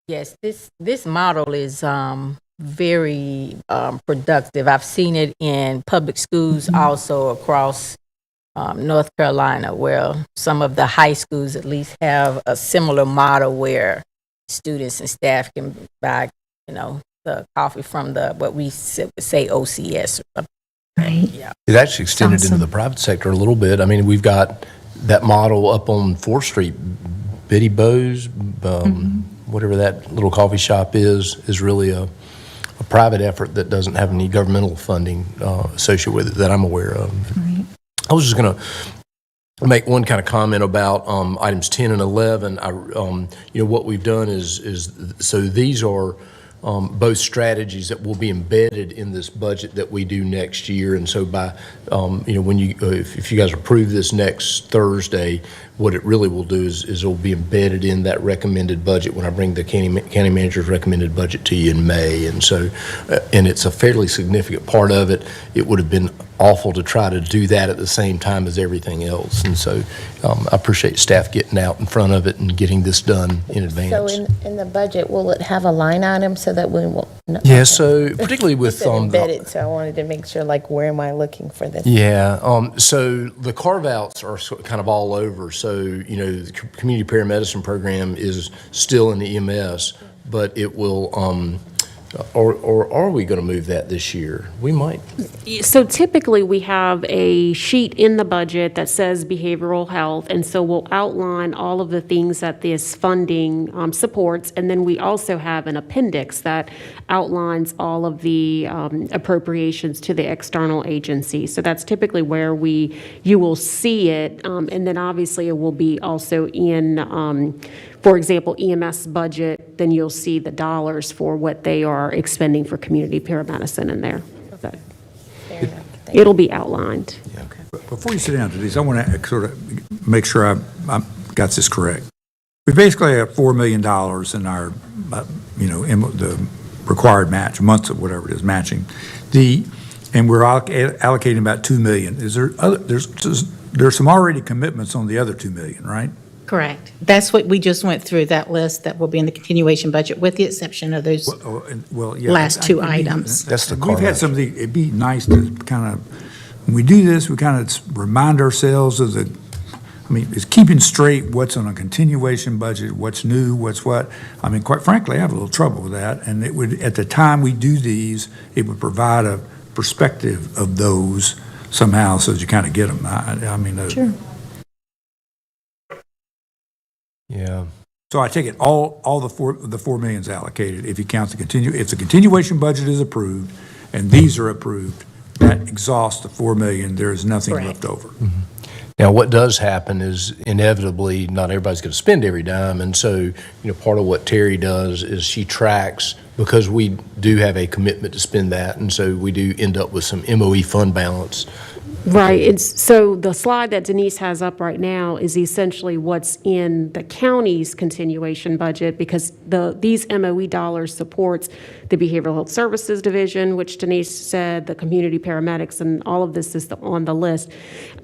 Yes, this model is very productive. I've seen it in public schools, also across North Carolina, where some of the high schools at least have a similar model where students and staff can buy, the coffee from what we say OCS. Right. Yeah. It actually extended Awesome. into the private sector a little bit. I mean, we've got that model up on 4th Street, Biddy Bo's, whatever that little coffee shop is really a private effort that doesn't have any governmental funding associated with it that I'm aware of. Right. I was just going to make one kind of comment about items 10 and 11. What we've done is so these are both strategies that will be embedded in this budget that we do next year. And so by, when if you guys approve this next Thursday, what it really will do is it will be embedded in that recommended budget when I bring the county manager's recommended budget to you in May. And so, and it's a fairly significant part of it. It would have been awful to try to do that at the same time as everything else. And so I appreciate staff getting out in front of it and getting this done in advance. So in the budget, will it have a line item so that we will? No, Yeah, okay. so particularly with You said embedded, so I wanted to make sure, where am I looking for this? Yeah, so the carve-outs are kind of all over. So, the community paramedicine program is still in the EMS, but it will, or are we going to move that this year? We might. So typically, we have a sheet in the budget that says behavioral health, and so we'll outline all of the things that this funding supports, and then we also have an appendix that outlines all of the appropriations to the external agency. So that's typically where you will see it, and then obviously it will be also in, for example, EMS budget, then you'll see the dollars for what they are expending for community paramedicine in there. So Fair enough. Thank you. it'll be outlined. Before you sit down, Denise, I want to sort of make sure I got this correct. We basically have $4 million in our, in the required match, months of whatever it is, matching. And we're allocating about $2 million. Is there there's some already commitments on the other $2 million, right? Correct. That's what we just went through, that list that will be in the continuation budget, with the exception of those Well, yeah. last two items. That's the We've had carve-out. some of the, it'd be nice to kind of, when we do this, we kind of remind ourselves of it's keeping straight what's on a continuation budget, what's new, what's what. Quite frankly, I have a little trouble with that. And it would, at the time we do these, it would provide a perspective of those somehow so that you kind of get them. Sure. Yeah. So I take it all the 4 million's allocated if you count if the continuation budget is approved and these are approved, that exhausts the 4 million, there is nothing left over. Now, what does happen is inevitably, not everybody's going to spend every dime, and so, part of what Terry does is she tracks, because we do have a commitment to spend that, and so we do end up with some MOE fund balance. Right, so the slide that Denise has up right now is essentially what's in the county's continuation budget, because these MOE dollars supports the Behavioral Health Services Division, which Denise said, the community paramedics, and all of this is on the list.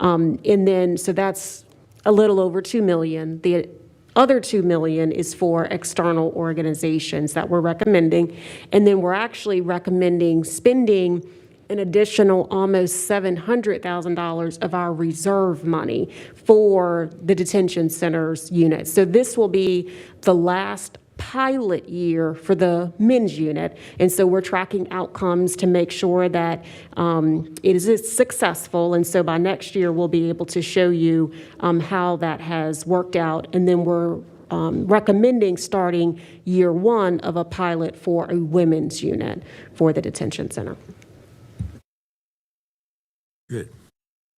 And then, so that's a little over 2 million. The other 2 million is for external organizations that we're recommending. And then we're actually recommending spending an additional almost $700,000 of our reserve money for the detention centers unit. So this will be the last pilot year for the men's unit. And so we're tracking outcomes to make sure that it is successful. And so by next year, we'll be able to show you how that has worked out. And then we're recommending starting year 1 of a pilot for a women's unit for the detention center. Good.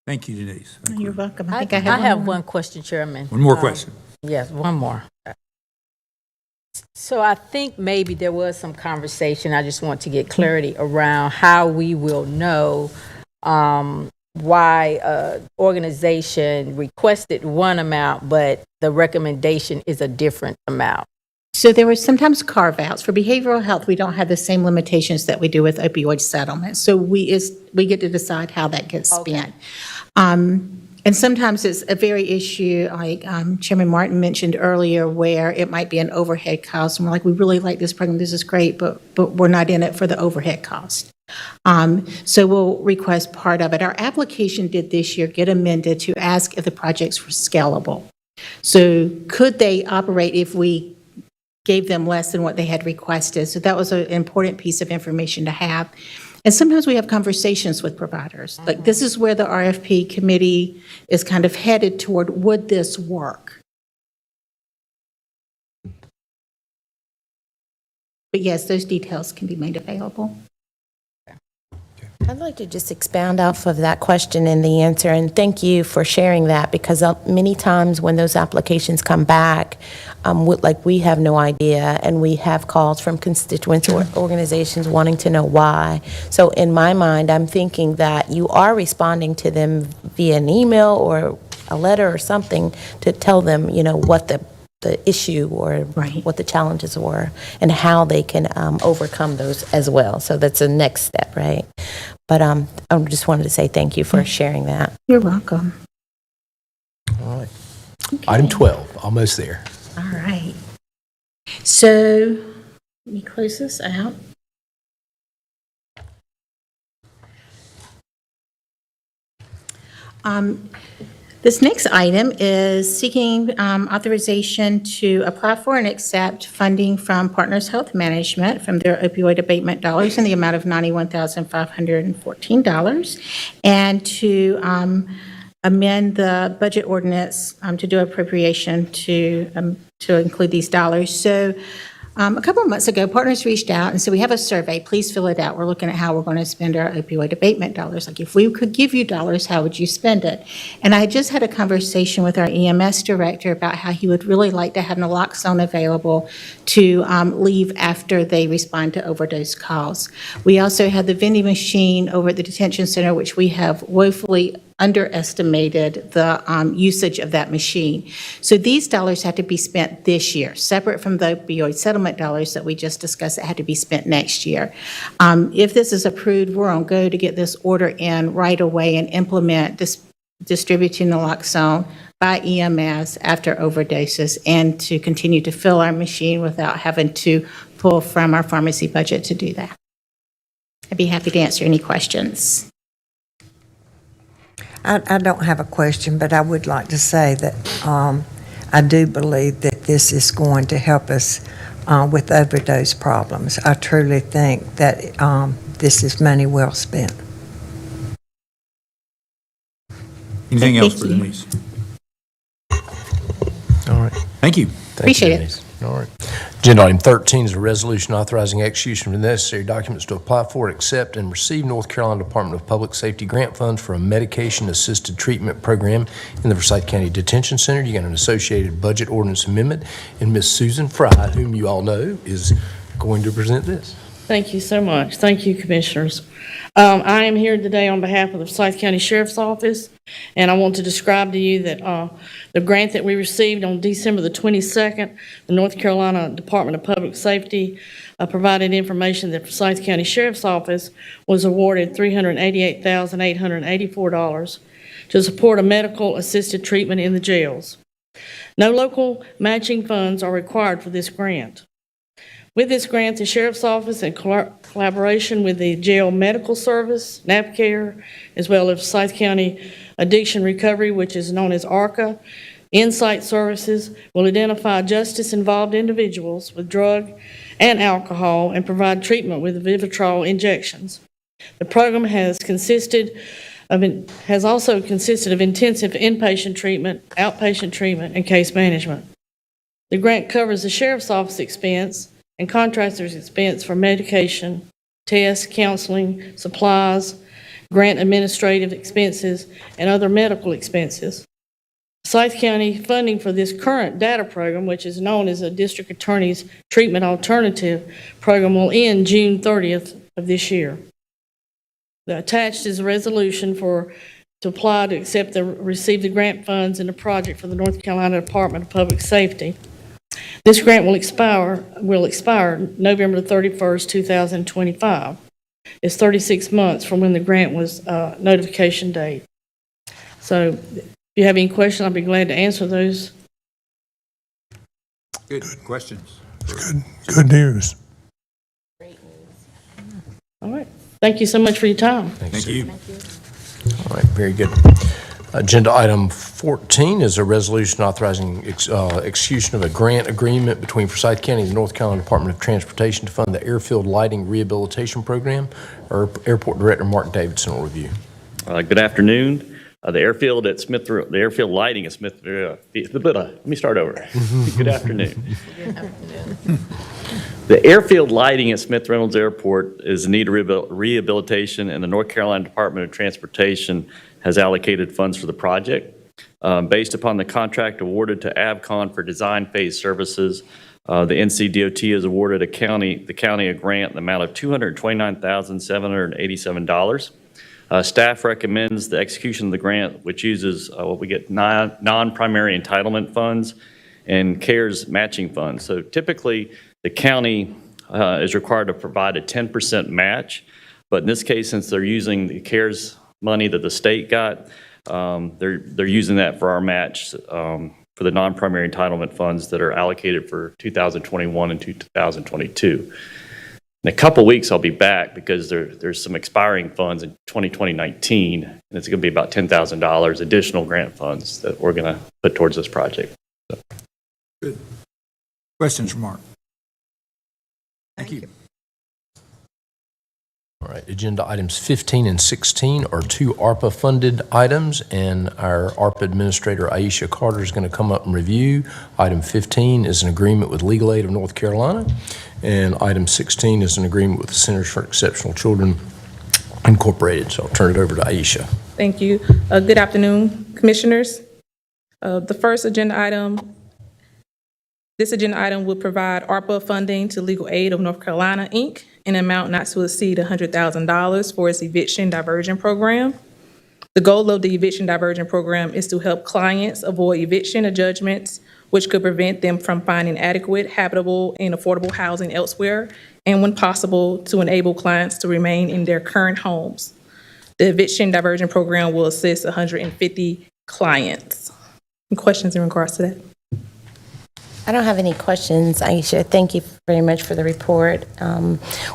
Thank you, Denise. You're welcome. I think have one question, Chairman. One more question. Yes, one more. So I think maybe there was some conversation, I just want to get clarity around how we will know why organization requested one amount, but the recommendation is a different amount. So there were sometimes carve-outs. For behavioral health, we don't have the same limitations that we do with opioid settlements. So we get to decide how that gets spent. And sometimes it's a very issue, like Chairman Martin mentioned earlier, where it might be an overhead cost. And we're like, we really like this program, this is great, but we're not in it for the overhead cost. So we'll request part of it. Our application did this year get amended to ask if the projects were scalable. So could they operate if we gave them less than what they had requested? So that was an important piece of information to have. And sometimes we have conversations with providers. Like, this is where the RFP committee is kind of headed toward, would this work? But yes, those details can be made available. I'd like to just expound off of that question and the answer, and thank you for sharing that, because many times when those applications come back, we have no idea, and we have calls from constituents or organizations wanting to know why. So in my mind, I'm thinking that you are responding to them via an email or a letter or something to tell them, what the issue or what the challenges were and how they can overcome those as well. So that's the next step, right? But I just wanted to say thank you for sharing that. You're welcome. All right. Okay. Item 12, almost there. All right. So let me close this out. This next item is seeking authorization to apply for and accept funding from Partners Health Management from their opioid abatement dollars in the amount of $91,514, and to amend the budget ordinance to do appropriation to include these dollars. So a couple of months ago, Partners reached out and said, we have a survey, please fill it out. We're looking at how we're going to spend our opioid abatement dollars. Like, if we could give you dollars, how would you spend it? And I just had a conversation with our EMS director about how he would really like to have naloxone available to leave after they respond to overdose calls. We also have the vending machine over at the detention center, which we have woefully underestimated the usage of that machine. So these dollars had to be spent this year, separate from the opioid settlement dollars that we just discussed that had to be spent next year. If this is approved, we're on go to get this order in right away and implement distributing naloxone by EMS after overdoses, and to continue to fill our machine without having to pull from our pharmacy budget to do that. I'd be happy to answer any questions. I don't have a question, but I would like to say that I do believe that this is going to help us with overdose problems. I truly think that this is money well spent. Anything else for Denise? All right. Thank you. Appreciate it. Denise. All right. Agenda item 13 is a resolution authorizing execution of the necessary documents to apply for, accept, and receive North Carolina Department of Public Safety grant funds for a medication-assisted treatment program in the Forsyth County Detention Center. You got an associated budget ordinance amendment, and Ms. Susan Fry, whom you all know, is going to present this. Thank you so much. Thank you, Commissioners. I am here today on behalf of the Forsyth County Sheriff's Office, and I want to describe to you that the grant that we received on December the 22nd, the North Carolina Department of Public Safety provided information that Forsyth County Sheriff's Office was awarded $388,884 to support a medical-assisted treatment in the jails. No local matching funds are required for this grant. With this grant, the Sheriff's Office, in collaboration with the Jail Medical Service, NAPCARE, as well as Forsyth County Addiction Recovery, which is known as ARCA, Insight Services, will identify justice-involved individuals with drug and alcohol and provide treatment with Vivitrol injections. The program has also consisted of intensive inpatient treatment, outpatient treatment, and case management. The grant covers the Sheriff's Office expense and contractors' expense for medication, tests, counseling, supplies, grant administrative expenses, and other medical expenses. Forsyth County funding for this current data program, which is known as a District Attorney's Treatment Alternative Program, will end June 30th of this year. The attached is a resolution to apply to receive the grant funds in the project for the North Carolina Department of Public Safety. This grant will expire November 31st, 2025. It's 36 months from when the grant was notification date. So if you have any questions, I'll be glad to answer those. Good questions. Good news. All right. Thank you so much for your time. Thank you. All right, very good. Agenda item 14 is a resolution authorizing execution of a grant agreement between Forsyth County and the North Carolina Department of Transportation to fund the Airfield Lighting Rehabilitation Program. Our Airport Director, Mark Davidson, will review. Good afternoon. The airfield lighting at Smith. Let me start over. Good afternoon. The airfield lighting at Smith Reynolds Airport is in need of rehabilitation, and the North Carolina Department of Transportation has allocated funds for the project. Based upon the contract awarded to Avcon for design phase services, the NCDOT has awarded the county a grant in the amount of $229,787. Staff recommends the execution of the grant, which uses what we get non-primary entitlement funds and CARES matching funds. So typically, the county is required to provide a 10% match, but in this case, since they're using the CARES money that the state got, they're using that for our match for the non-primary entitlement funds that are allocated for 2021 and 2022. In a couple weeks, I'll be back because there's some expiring funds in 2019, and it's going to be about $10,000 additional grant funds that we're going to put towards this project. So. Good. Questions, Mark? Thank you. All right, agenda items 15 and 16 are two ARPA-funded items, and our ARPA Administrator, Aisha Carter, is going to come up and review. Item 15 is an agreement with Legal Aid of North Carolina, and item 16 is an agreement with the Centers for Exceptional Children Incorporated. So I'll turn it over to Aisha. Thank you. Good afternoon, Commissioners. The first agenda item, this agenda item will provide ARPA funding to Legal Aid of North Carolina, Inc., in an amount not to exceed $100,000 for its eviction diversion program. The goal of the eviction diversion program is to help clients avoid eviction judgments, which could prevent them from finding adequate, habitable, and affordable housing elsewhere, and when possible, to enable clients to remain in their current homes. The eviction diversion program will assist 150 clients. Any questions in regards to that? I don't have any questions, Aisha. Thank you very much for the report.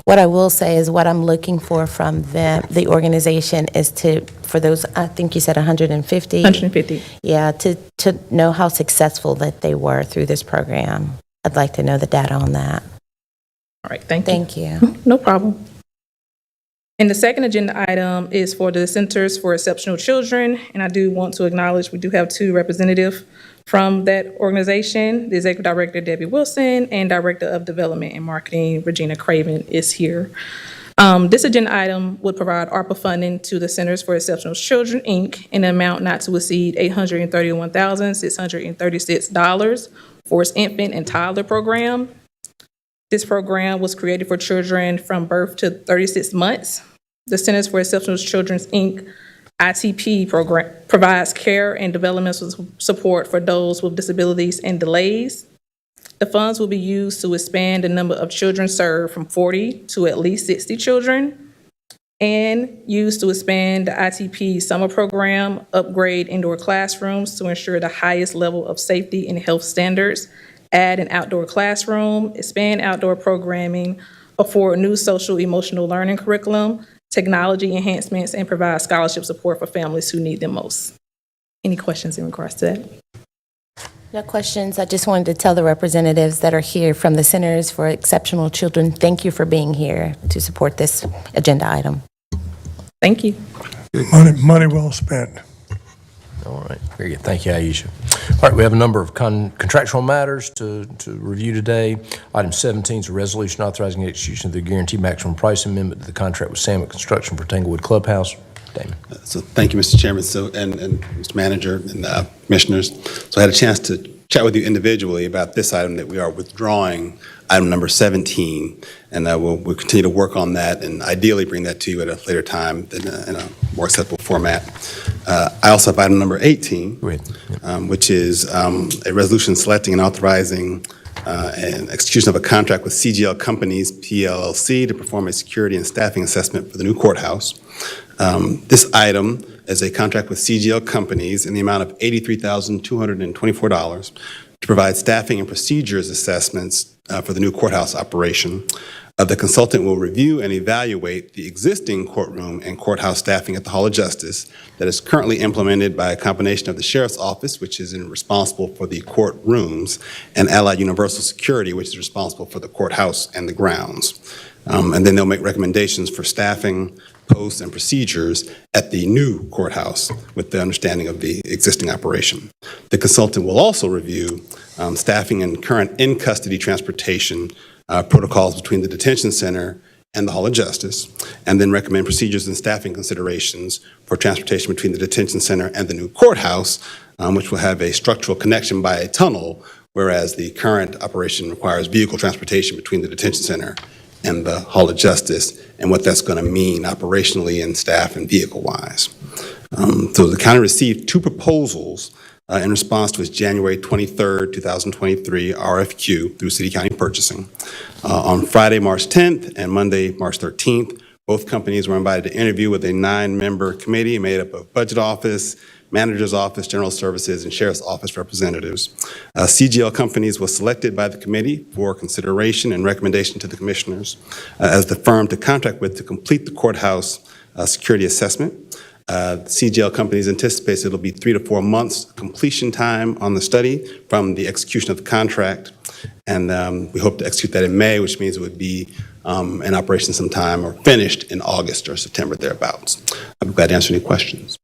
What I will say is what I'm looking for from the organization is for those, I think you said 150? 150. Yeah, to know how successful that they were through this program. I'd like to know the data on that. All right, thank you. Thank you. No problem. And the second agenda item is for the Centers for Exceptional Children, and I do want to acknowledge we do have two representatives from that organization. The Executive Director, Debbie Wilson, and Director of Development and Marketing, Regina Craven, is here. This agenda item would provide ARPA funding to the Centers for Exceptional Children, Inc., in an amount not to exceed $831,636 for its infant and toddler program. This program was created for children from birth to 36 months. The Centers for Exceptional Children, Inc. ITP program provides care and developmental support for those with disabilities and delays. The funds will be used to expand the number of children served from 40 to at least 60 children, and used to expand the ITP summer program, upgrade indoor classrooms to ensure the highest level of safety and health standards, add an outdoor classroom, expand outdoor programming, afford new social emotional learning curriculum, technology enhancements, and provide scholarship support for families who need them most. Any questions in regards to that? No questions. I just wanted to tell the representatives that are here from the Centers for Exceptional Children, thank you for being here to support this agenda item. Thank you. Money well spent. All right, very good. Thank you, Aisha. All right, we have a number of contractual matters to review today. Item 17 is a resolution authorizing the execution of the guaranteed maximum price amendment to the contract with Sandwick Construction for Tanglewood Clubhouse. Damon. So thank you, Mr. Chairman, and Mr. Manager and Commissioners. So I had a chance to chat with you individually about this item that we are withdrawing, item number 17, and we'll continue to work on that and ideally bring that to you at a later time in a more acceptable format. I also have item number 18, which is a resolution selecting and authorizing an execution of a contract with CGL Companies, PLLC, to perform a security and staffing assessment for the new courthouse. This item is a contract with CGL Companies in the amount of $83,224 to provide staffing and procedures assessments for the new courthouse operation. The consultant will review and evaluate the existing courtroom and courthouse staffing at the Hall of Justice that is currently implemented by a combination of the Sheriff's Office, which is responsible for the courtrooms, and Allied Universal Security, which is responsible for the courthouse and the grounds. And then they'll make recommendations for staffing, posts, and procedures at the new courthouse with the understanding of the existing operation. The consultant will also review staffing and current in-custody transportation protocols between the detention center and the Hall of Justice, and then recommend procedures and staffing considerations for transportation between the detention center and the new courthouse, which will have a structural connection by a tunnel, whereas the current operation requires vehicle transportation between the detention center and the Hall of Justice, and what that's going to mean operationally and staff and vehicle-wise. So the county received two proposals in response to its January 23rd, 2023 RFQ through City County Purchasing. On Friday, March 10th and Monday, March 13th, both companies were invited to interview with a 9-member committee made up of Budget Office, Manager's Office, General Services, and Sheriff's Office representatives. CGL Companies was selected by the committee for consideration and recommendation to the commissioners as the firm to contract with to complete the courthouse security assessment. CGL Companies anticipates it'll be 3 to 4 months completion time on the study from the execution of the contract. And we hope to execute that in May, which means it would be in operation sometime or finished in August or September thereabouts. I'm glad to answer any questions.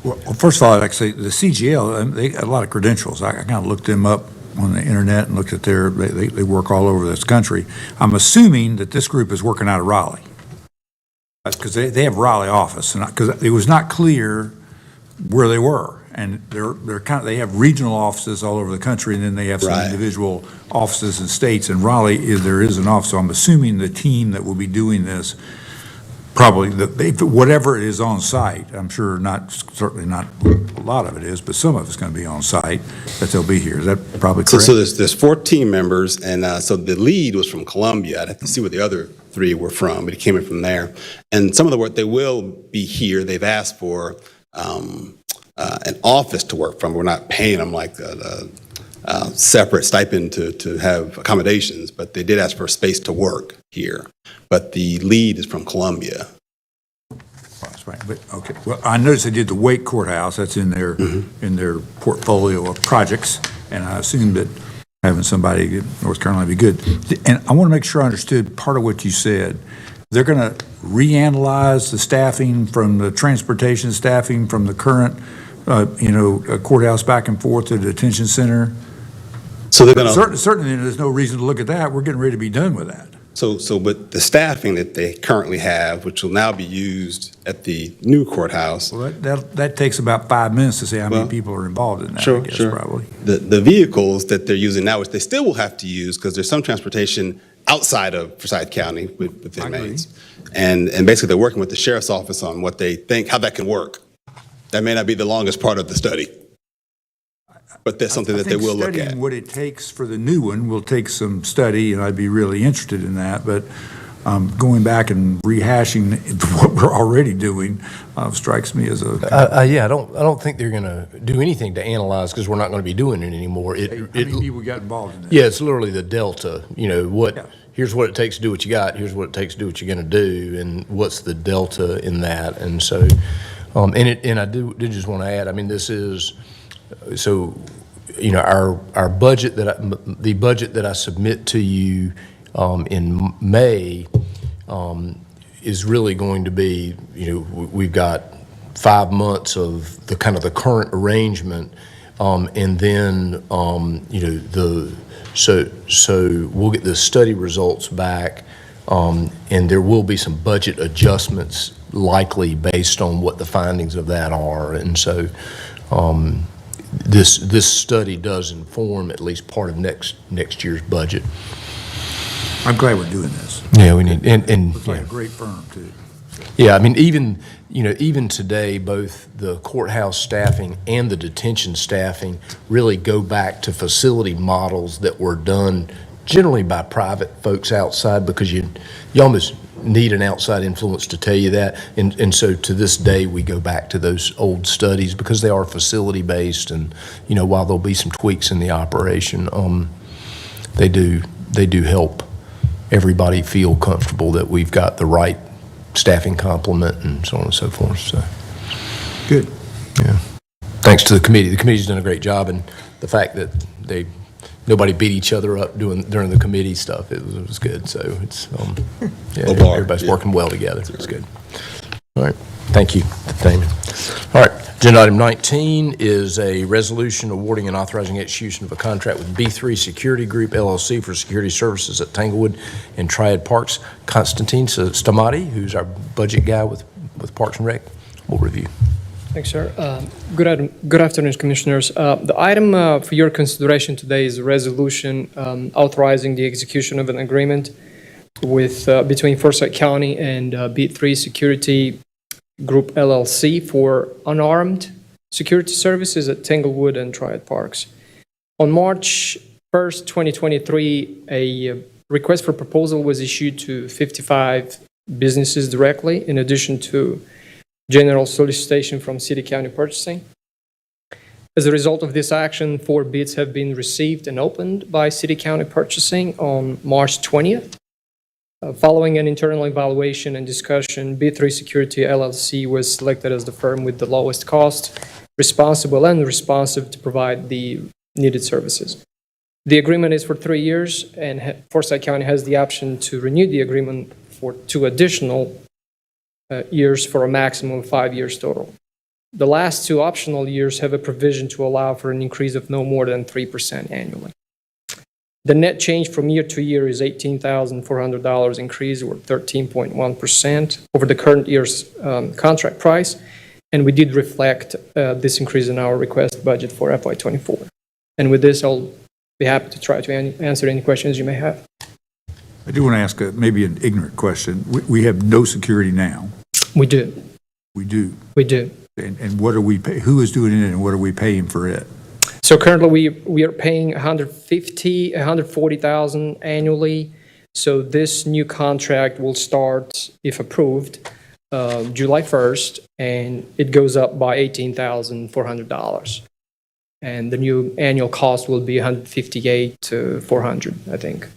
Well, first of all, I'd like to say the CGL, they got a lot of credentials. I kind of looked them up on the internet and looked at they work all over this country. I'm assuming that this group is working out of Raleigh. Because they have Raleigh office, and because it was not clear where they were, and they have regional offices all over the country, and then they have some individual offices in states. And Raleigh, there is an office. So I'm assuming the team that will be doing this, probably whatever it is on site. I'm sure certainly not a lot of it is, but some of it's going to be on site. That they'll be here. Is that probably correct? So there's 4 team members, and so the lead was from Columbia. I'd have to see where the other 3 were from, but he came in from there. And some of the work, they will be here. They've asked for an office to work from. We're not paying them like a separate stipend to have accommodations, but they did ask for a space to work here. But the lead is from Columbia. That's right. But okay. Well, I noticed they did the Wake Courthouse. That's in their portfolio of projects, and I assumed that having somebody in North Carolina would be good. And I want to make sure I understood part of what you said. they're going to reanalyze the staffing from the transportation staffing from the current, courthouse back and forth to the detention center. So they're going to. Certainly, there's no reason to look at that. We're getting ready to be done with that. But the staffing that they currently have, which will now be used at the new courthouse. Well, that takes about 5 minutes to say how many people are involved in that, I guess, probably. The vehicles that they're using now, which they still will have to use, because there's some transportation outside of Forsyth County with inmates. And basically, they're working with the sheriff's office on what they think, how that can work. That may not be the longest part of the study, but that's something that they will look at. Studying what it takes for the new one will take some study, and I'd be really interested in that. But going back and rehashing what we're already doing strikes me as a. I don't think they're going to do anything to analyze because we're not going to be doing it anymore. How many people got involved in that? Yeah, it's literally the delta. Here's what it takes to do what you got. Here's what it takes to do what you're going to do, and what's the delta in that. And so, and I did just want to add. I mean, this is. So, our budget the budget that I submit to you in May is really going to be, we've got 5 months of the kind of the current arrangement, and then so we'll get the study results back, and there will be some budget adjustments likely based on what the findings of that are, and so. This study does inform at least part of next year's budget. I'm glad we're doing this. Yeah, we need and Looks like a great firm too. Yeah, I mean even today, both the courthouse staffing and the detention staffing really go back to facility models that were done generally by private folks outside because you almost need an outside influence to tell you that. And so to this day, we go back to those old studies because they are facility-based and, while there'll be some tweaks in the operation, they do help everybody feel comfortable that we've got the right staffing complement and so on and so forth, so. Good. Yeah. Thanks to the committee. The committee's done a great job, and the fact that nobody beat each other up during the committee stuff. It was good. So it's everybody's working well together. It's good. All right. Thank you, Damon. All right. Agenda item 19 is a resolution awarding and authorizing execution of a contract with B3 Security Group LLC for security services at Tanglewood and Triad Parks. Constantine Stamati, who's our budget guy with Parks and Rec, will review. Thanks, sir. Good afternoon, Commissioners. The item for your consideration today is a resolution authorizing the execution of an agreement with between Forsyth County and B3 Security Group LLC for unarmed security services at Tanglewood and Triad Parks. On March 1st, 2023, a request for proposal was issued to 55 businesses directly, in addition to general solicitation from City County Purchasing. As a result of this action, 4 bids have been received and opened by City County Purchasing on March 20th. Following an internal evaluation and discussion, B3 Security LLC was selected as the firm with the lowest cost, responsible and responsive to provide the needed services. The agreement is for 3 years, and Forsyth County has the option to renew the agreement for 2 additional years for a maximum of 5 years total. The last 2 optional years have a provision to allow for an increase of no more than 3% annually. The net change from year to year is $18,400 increase, or 13.1% over the current year's contract price, and we did reflect this increase in our request budget for FY24. And with this, I'll be happy to try to answer any questions you may have. I do want to ask maybe an ignorant question. We have no security now. We do. We do. We do. And what are we pay? Who is doing it, and what are we paying for it? So currently, we are paying $140,000 annually. So this new contract will start, if approved, July 1st, and it goes up by $18,400. And the new annual cost will be $158,000 to $400,000, I think.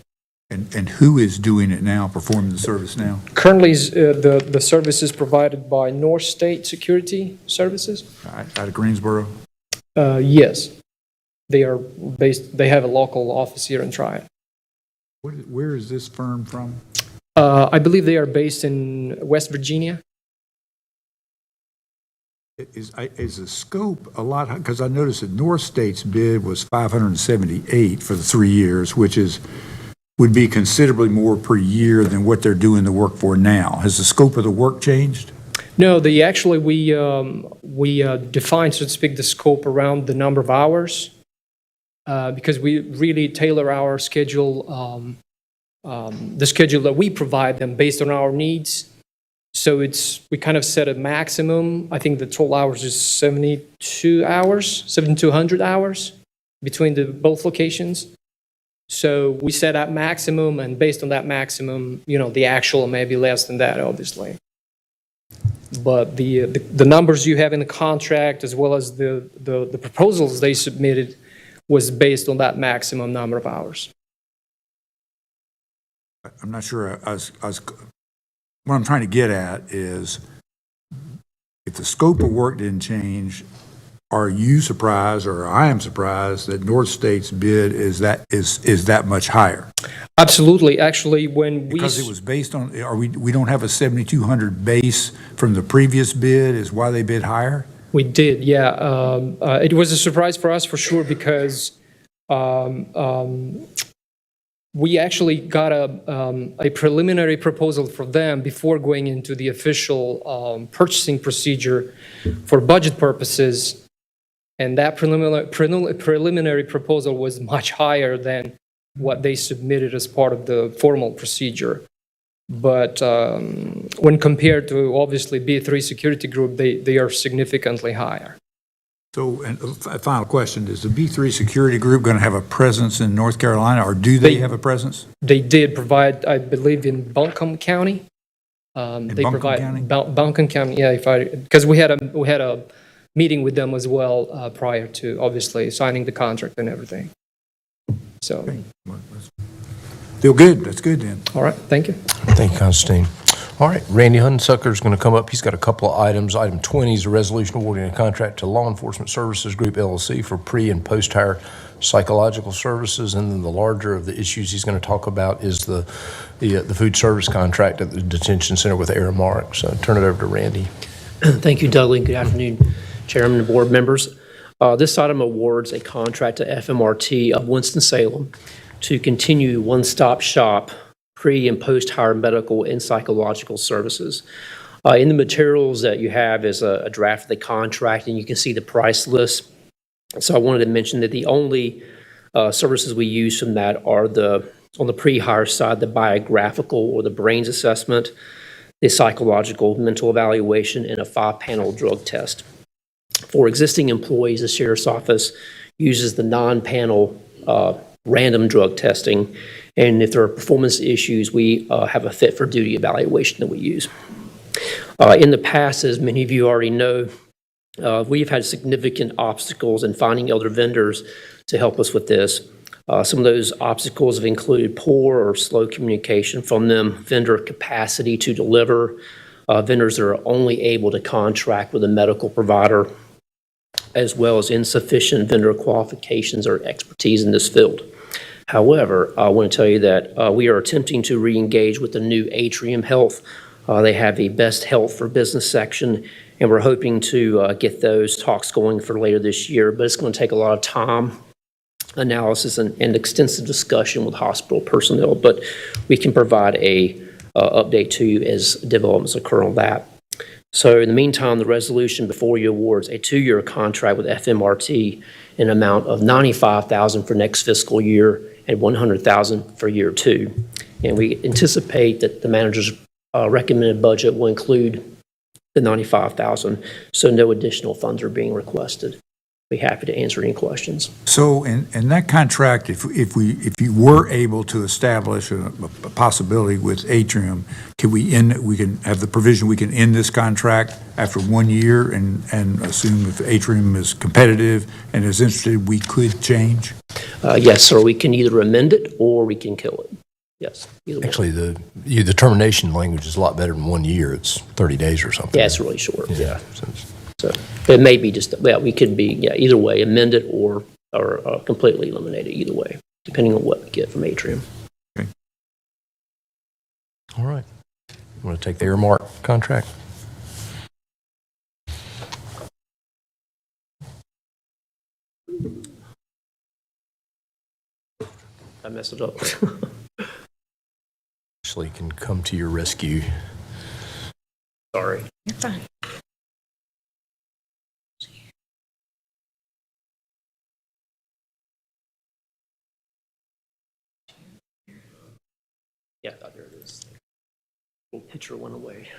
And who is doing it now, performing the service now? Currently, the service is provided by North State Security Services. Out of Greensboro? Yes. They are based, they have a local office here in Triad. Where is this firm from? I believe they are based in West Virginia. Is the scope a lot, because I noticed that North State's bid was 578 for the 3 years, which would be considerably more per year than what they're doing the work for now. Has the scope of the work changed? No, we define, so to speak, the scope around the number of hours, because we really tailor our schedule, the schedule that we provide them based on our needs. So we kind of set a maximum. I think the total hours is 7,200 hours between both locations. So we set that maximum, and based on that maximum, the actual may be less than that, obviously. But the numbers you have in the contract, as well as the proposals they submitted, was based on that maximum number of hours. I'm not sure. What I'm trying to get at is, if the scope of work didn't change, are you surprised, or I am surprised, that North State's bid is that much higher? Absolutely. Actually, because it was based on, we don't have a 7,200 base from the previous bid, is why they bid higher? We did, yeah. It was a surprise for us for sure, because we actually got a preliminary proposal for them before going into the official purchasing procedure for budget purposes. And that preliminary proposal was much higher than what they submitted as part of the formal procedure. But when compared to, obviously, B3 Security Group, they are significantly higher. So, and a final question, is the B3 Security Group going to have a presence in North Carolina, or do they have a presence? They did provide, I believe, in Buncombe County. Buncombe County, yeah, because we had a meeting with them as well prior to, obviously, signing the contract and everything. So. Okay. Feel good. That's good then. All right. Thank you. Thank you, Constantine. All right, Randy Hunsucker is going to come up. He's got a couple of items. Item 20 is a resolution awarding a contract to Law Enforcement Services Group, LLC, for pre- and post-hire psychological services. And then the larger of the issues he's going to talk about is the food service contract at the detention center with Aramark. So turn it over to Randy. Thank you, Dudley. Good afternoon, Chairman and board members. This item awards a contract to FMRT of Winston-Salem to continue one-stop shop pre- and post-hire medical and psychological services. In the materials that you have is a draft of the contract, and you can see the price list. So I wanted to mention that the only services we use from that are on the pre-hire side, the biographical or the brains assessment, the psychological mental evaluation, and a 5-panel drug test. For existing employees, the Sheriff's Office uses the non-panel random drug testing, and if there are performance issues, we have a fit for duty evaluation that we use. In the past, as many of you already know, we've had significant obstacles in finding other vendors to help us with this. Some of those obstacles have included poor or slow communication from them, vendor capacity to deliver, vendors that are only able to contract with a medical provider, as well as insufficient vendor qualifications or expertise in this field. However, I want to tell you that we are attempting to re-engage with the new Atrium Health. They have a Best Health for Business section, and we're hoping to get those talks going for later this year, but it's going to take a lot of time, analysis, and extensive discussion with hospital personnel, but we can provide a update to you as developments occur on that. So in the meantime, the resolution before you awards a 2-year contract with FMRT in an amount of $95,000 for next fiscal year and $100,000 for year 2. And we anticipate that the manager's recommended budget will include the $95,000, so no additional funds are being requested. Be happy to answer any questions. So in that contract, if you were able to establish a possibility with Atrium, we can have the provision we can end this contract after 1 year and assume if Atrium is competitive and is interested, we could change? Yes, sir. We can either amend it or we can kill it. Yes. Actually, the termination language is a lot better than 1 year. It's 30 days or something. Yeah, it's really short. Yeah. So it may be just, well, we could be, either way, amend it or completely eliminate it, either way, depending on what we get from Atrium. Okay. All right. Want to take the Airmark contract? I messed it up. Ashley can come to your rescue. Sorry. You're fine. Yeah, there it is. Little picture went away.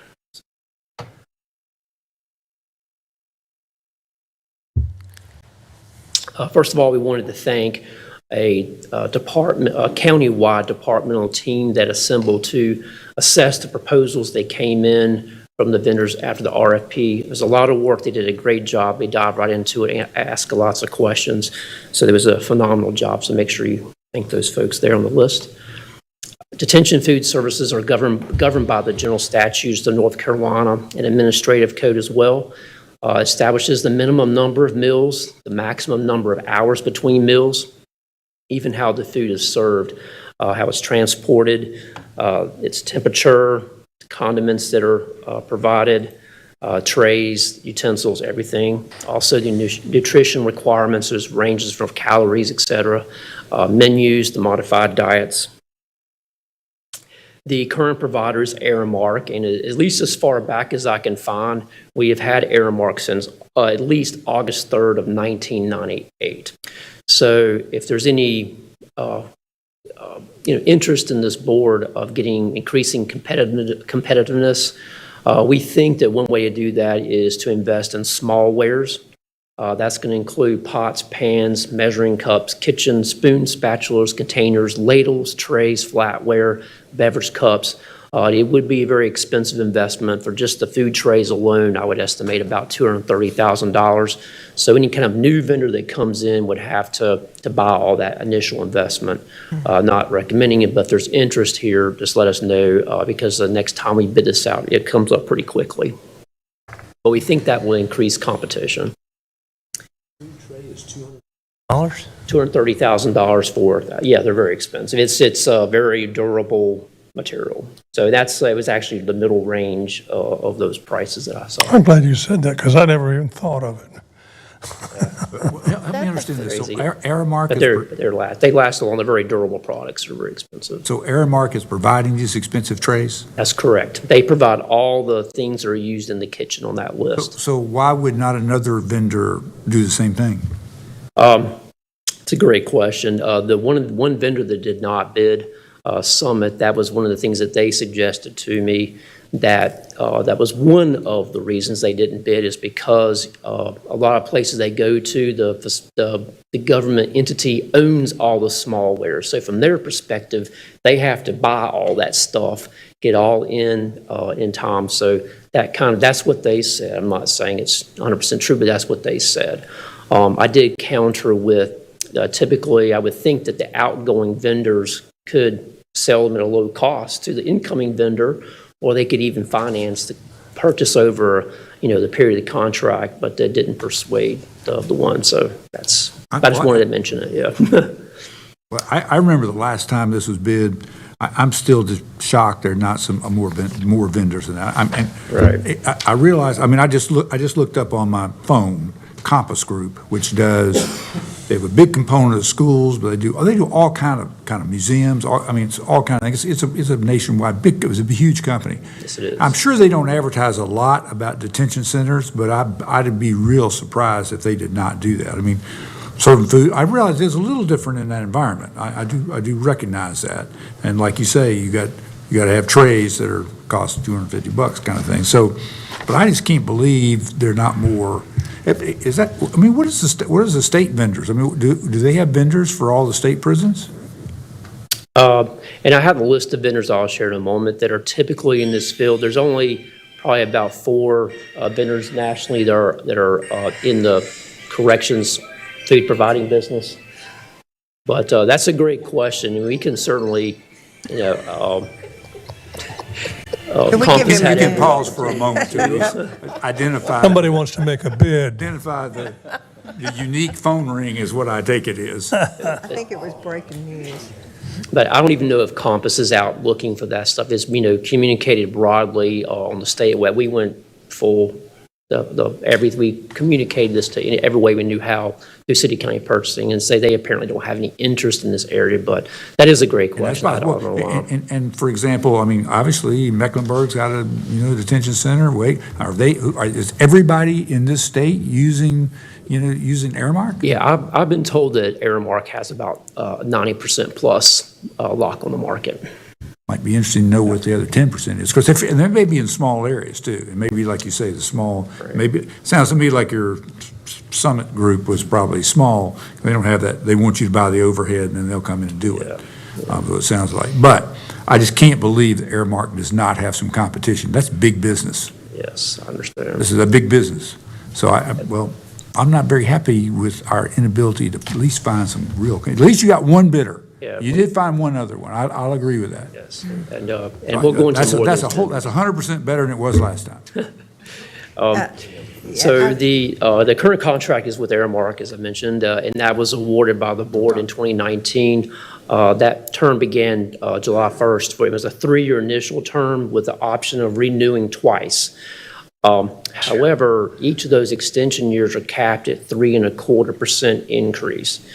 First of all, we wanted to thank a county-wide departmental team that assembled to assess the proposals that came in from the vendors after the RFP. It was a lot of work. They did a great job. They dived right into it and asked lots of questions. So it was a phenomenal job. So make sure you thank those folks there on the list. Detention food services are governed by the general statutes of North Carolina and administrative code as well. Establishes the minimum number of meals, the maximum number of hours between meals, even how the food is served, how it's transported, its temperature, condiments that are provided, trays, utensils, everything. Also, the nutrition requirements, there's ranges from calories, etc. Menus, the modified diets. The current provider is Aramark, and at least as far back as I can find, we have had Aramark since at least August 3rd of 1998. So if there's any interest in this board of increasing competitiveness, we think that one way to do that is to invest in small wares. That's going to include pots, pans, measuring cups, kitchen, spoons, spatulas, containers, ladles, trays, flatware, beverage cups. It would be a very expensive investment. For just the food trays alone, I would estimate about $230,000. So any kind of new vendor that comes in would have to buy all that initial investment. Not recommending it, but if there's interest here, just let us know because the next time we bid this out, it comes up pretty quickly. But we think that will increase competition. $230,000 for it. Yeah, they're very expensive. It's a very durable material. So it was actually the middle range of those prices that I saw. I'm glad you said that because I never even thought of it. Help me understand this. So Crazy. Aramark But they last long. They're very durable products. They're very expensive. So Aramark is providing these expensive trays? That's correct. They provide all the things that are used in the kitchen on that list. So why would not another vendor do the same thing? It's a great question. The one vendor that did not bid, Summit, that was one of the things that they suggested to me, that was one of the reasons they didn't bid, is because a lot of places they go to, the government entity owns all the smallware. So from their perspective, they have to buy all that stuff, get all in time. So that's what they said. I'm not saying it's 100% true, but that's what they said. I did counter with, typically, I would think that the outgoing vendors could sell them at a low cost to the incoming vendor, or they could even finance the purchase over, the period of the contract, but that didn't persuade the one. So I just wanted to mention it, yeah. Well, I remember the last time this was bid, I'm still just shocked there are not some more vendors than that. Right. I realize, I just looked up on my phone, Compass Group, which they have a big component of schools, but they do all kind of museums. It's all kind of things. It's a nationwide it was a huge company. Yes, it is. I'm sure they don't advertise a lot about detention centers, but I'd be real surprised if they did not do that. Serving food, I realize it's a little different in that environment. I do recognize that, and like you say, you got to have trays that cost $250 kind of thing. So, but I just can't believe they're not more. Is that? What is the state vendors? Do they have vendors for all the state prisons? And I have a list of vendors I'll share in a moment that are typically in this field. There's only probably about 4 vendors nationally that are in the corrections food providing business. But that's a great question. We can certainly, You can pause for a moment to identify. Somebody wants to make a bid. Identify the unique phone ring is what I take it is. I think it was breaking news. But I don't even know if Compass is out looking for that stuff. It's, communicated broadly on the state web. We went full, we communicated this to every way we knew how through city county purchasing, and say they apparently don't have any interest in this area, but that is a great question. I don't know. And for example, I mean, obviously Mecklenburg's got a, detention center. Is everybody in this state using Aramark? Yeah, I've been told that Aramark has about 90% plus lock on the market. Might be interesting to know what the other 10% is, because and that may be in small areas too. It may be like you say, the small. Maybe it sounds to me like your Summit group was probably small. They don't have that. They want you to buy the overhead, and then they'll come in and do it. It sounds like. But I just can't believe that Aramark does not have some competition. That's big business. Yes, I understand. This is a big business. So I'm not very happy with our inability to at least find some real. At least you got one bidder. Yeah, you did find one other one. I'll agree with that. Yes, and we'll go into more. That's 100% better than it was last time. So the current contract is with Aramark, as I mentioned, and that was awarded by the board in 2019. That term began July 1st. It was a 3-year initial term with the option of renewing twice. However, each of those extension years are capped at 3.25% increase.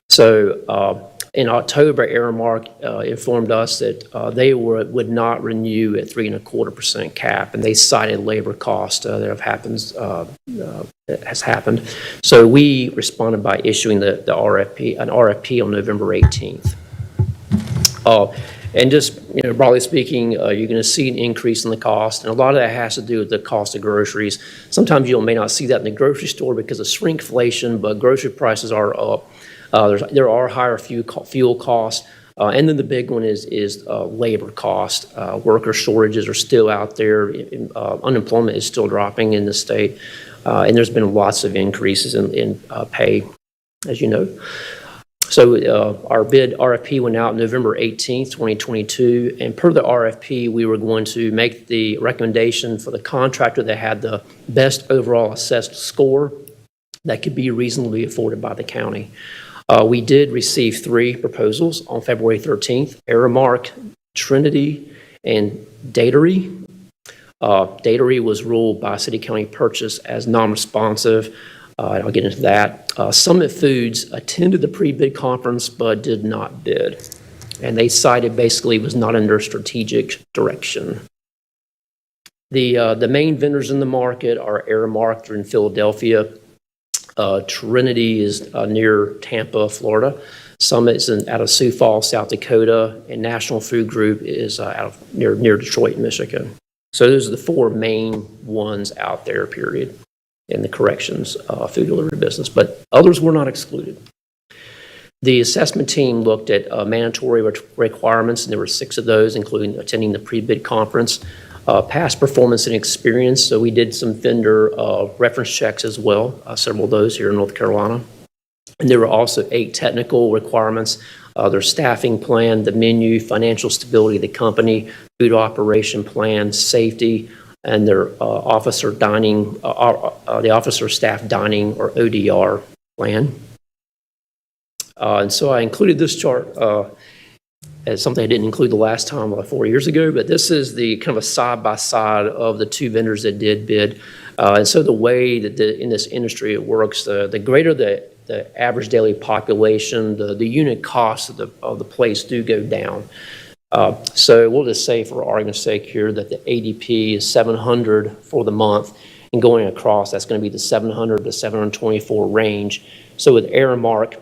So in October, Aramark informed us that they would not renew at 3.25% cap, and they cited labor cost that has happened. So we responded by issuing an RFP on November 18th. And just, broadly speaking, you're going to see an increase in the cost, and a lot of that has to do with the cost of groceries. Sometimes you may not see that in the grocery store because of shrinkflation, but grocery prices are up. There are higher fuel costs, and then the big one is labor cost. Worker shortages are still out there. Unemployment is still dropping in the state, and there's been lots of increases in pay, as you know. So our bid RFP went out November 18th, 2022, and per the RFP, we were going to make the recommendation for the contractor that had the best overall assessed score that could be reasonably afforded by the county. We did receive 3 proposals on February 13th, Aramark, Trinity, and Datary. Datary was ruled by City County Purchase as non-responsive. I'll get into that. Summit Foods attended the pre-bid conference but did not bid. And they cited basically was not under strategic direction. The main vendors in the market are Aramark, they're in Philadelphia. Trinity is near Tampa, Florida. Summit is out of Sioux Falls, South Dakota. And National Food Group is near Detroit, Michigan. So those are the 4 main ones out there, period, in the corrections food delivery business. But others were not excluded. The assessment team looked at mandatory requirements, and there were 6 of those, including attending the pre-bid conference. Past performance and experience, so we did some vendor reference checks as well, several of those here in North Carolina. And there were also 8 technical requirements, their staffing plan, the menu, financial stability of the company, food operation plan, safety, and their officer dining, the officer staff dining or ODR plan. And so I included this chart as something I didn't include the last time, 4 years ago, but this is the kind of a side-by-side of the 2 vendors that did bid. And so the way that in this industry it works, the greater the average daily population, the unit costs of the place do go down. So we'll just say, for argument's sake here, that the ADP is $700 for the month, and going across, that's going to be the $700 to $724 range. So with Aramark,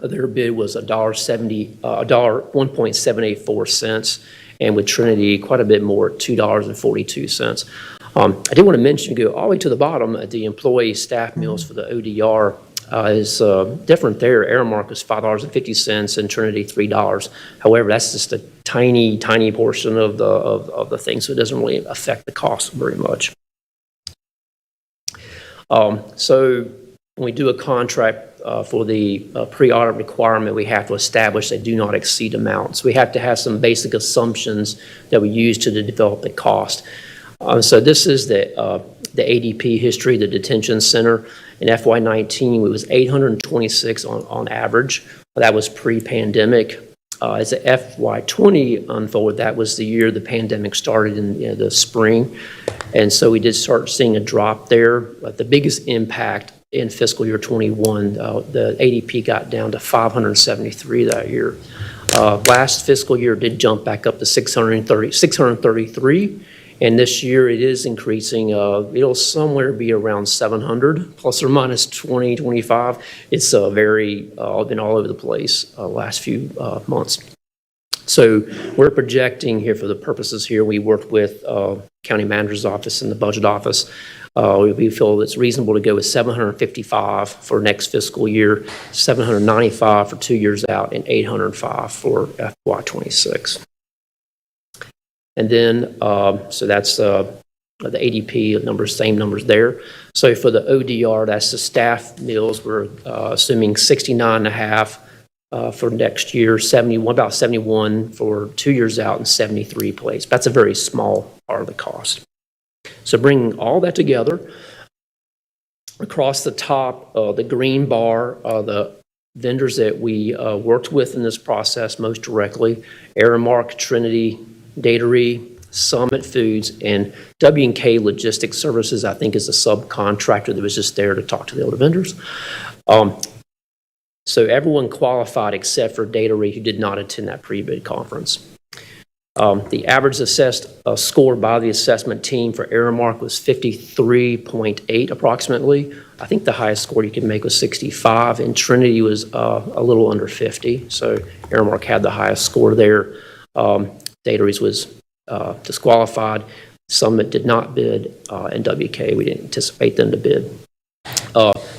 their bid was $1.784, and with Trinity, quite a bit more, $2.42. I did want to mention, go all the way to the bottom, the employee staff meals for the ODR is different there. Aramark is $5.50 and Trinity $3. However, that's just a tiny, tiny portion of the thing, so it doesn't really affect the cost very much. So when we do a contract for the pre-audit requirement, we have to establish they do not exceed amounts. We have to have some basic assumptions that we use to develop the cost. So this is the ADP history, the detention center. In FY19, it was 826 on average. That was pre-pandemic. As the FY20 unfolded, that was the year the pandemic started in the spring. And so we did start seeing a drop there. But the biggest impact in fiscal year 21, the ADP got down to 573 that year. Last fiscal year did jump back up to 633. And this year it is increasing. It'll somewhere be around 700, plus or minus 20, 25. It's been all over the place last few months. So we're projecting here for the purposes here, we worked with county manager's office and the budget office. We feel it's reasonable to go with 755 for next fiscal year, 795 for 2 years out, and 805 for FY26. And then, so that's the ADP numbers, same numbers there. So for the ODR, that's the staff meals, we're assuming 69.5 for next year, about 71 for 2 years out, and 73 plates. That's a very small part of the cost. So bringing all that together, across the top, the green bar are the vendors that we worked with in this process most directly: Aramark, Trinity, Datery, Summit Foods, and W&K Logistics Services, I think, is a subcontractor that was just there to talk to the other vendors. So everyone qualified except for Datery, who did not attend that pre-bid conference. The average assessed score by the assessment team for Aramark was 53.8 approximately. I think the highest score you could make was 65, and Trinity was a little under 50. So Aramark had the highest score there. Datery's was disqualified. Summit did not bid, and WK, we didn't anticipate them to bid.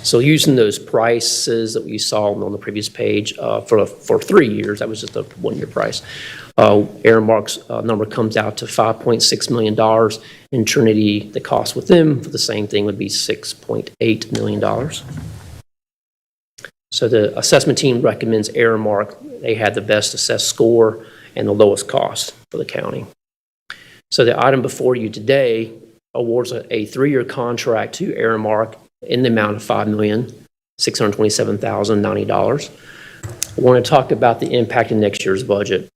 So using those prices that we saw on the previous page for 3 years, that was just a 1-year price. Aramark's number comes out to $5.6 million. In Trinity, the cost with them for the same thing would be $6.8 million. So the assessment team recommends Aramark. They had the best assessed score and the lowest cost for the county. So the item before you today awards a 3-year contract to Aramark in the amount of $5,627,090. I want to talk about the impact in next year's budget.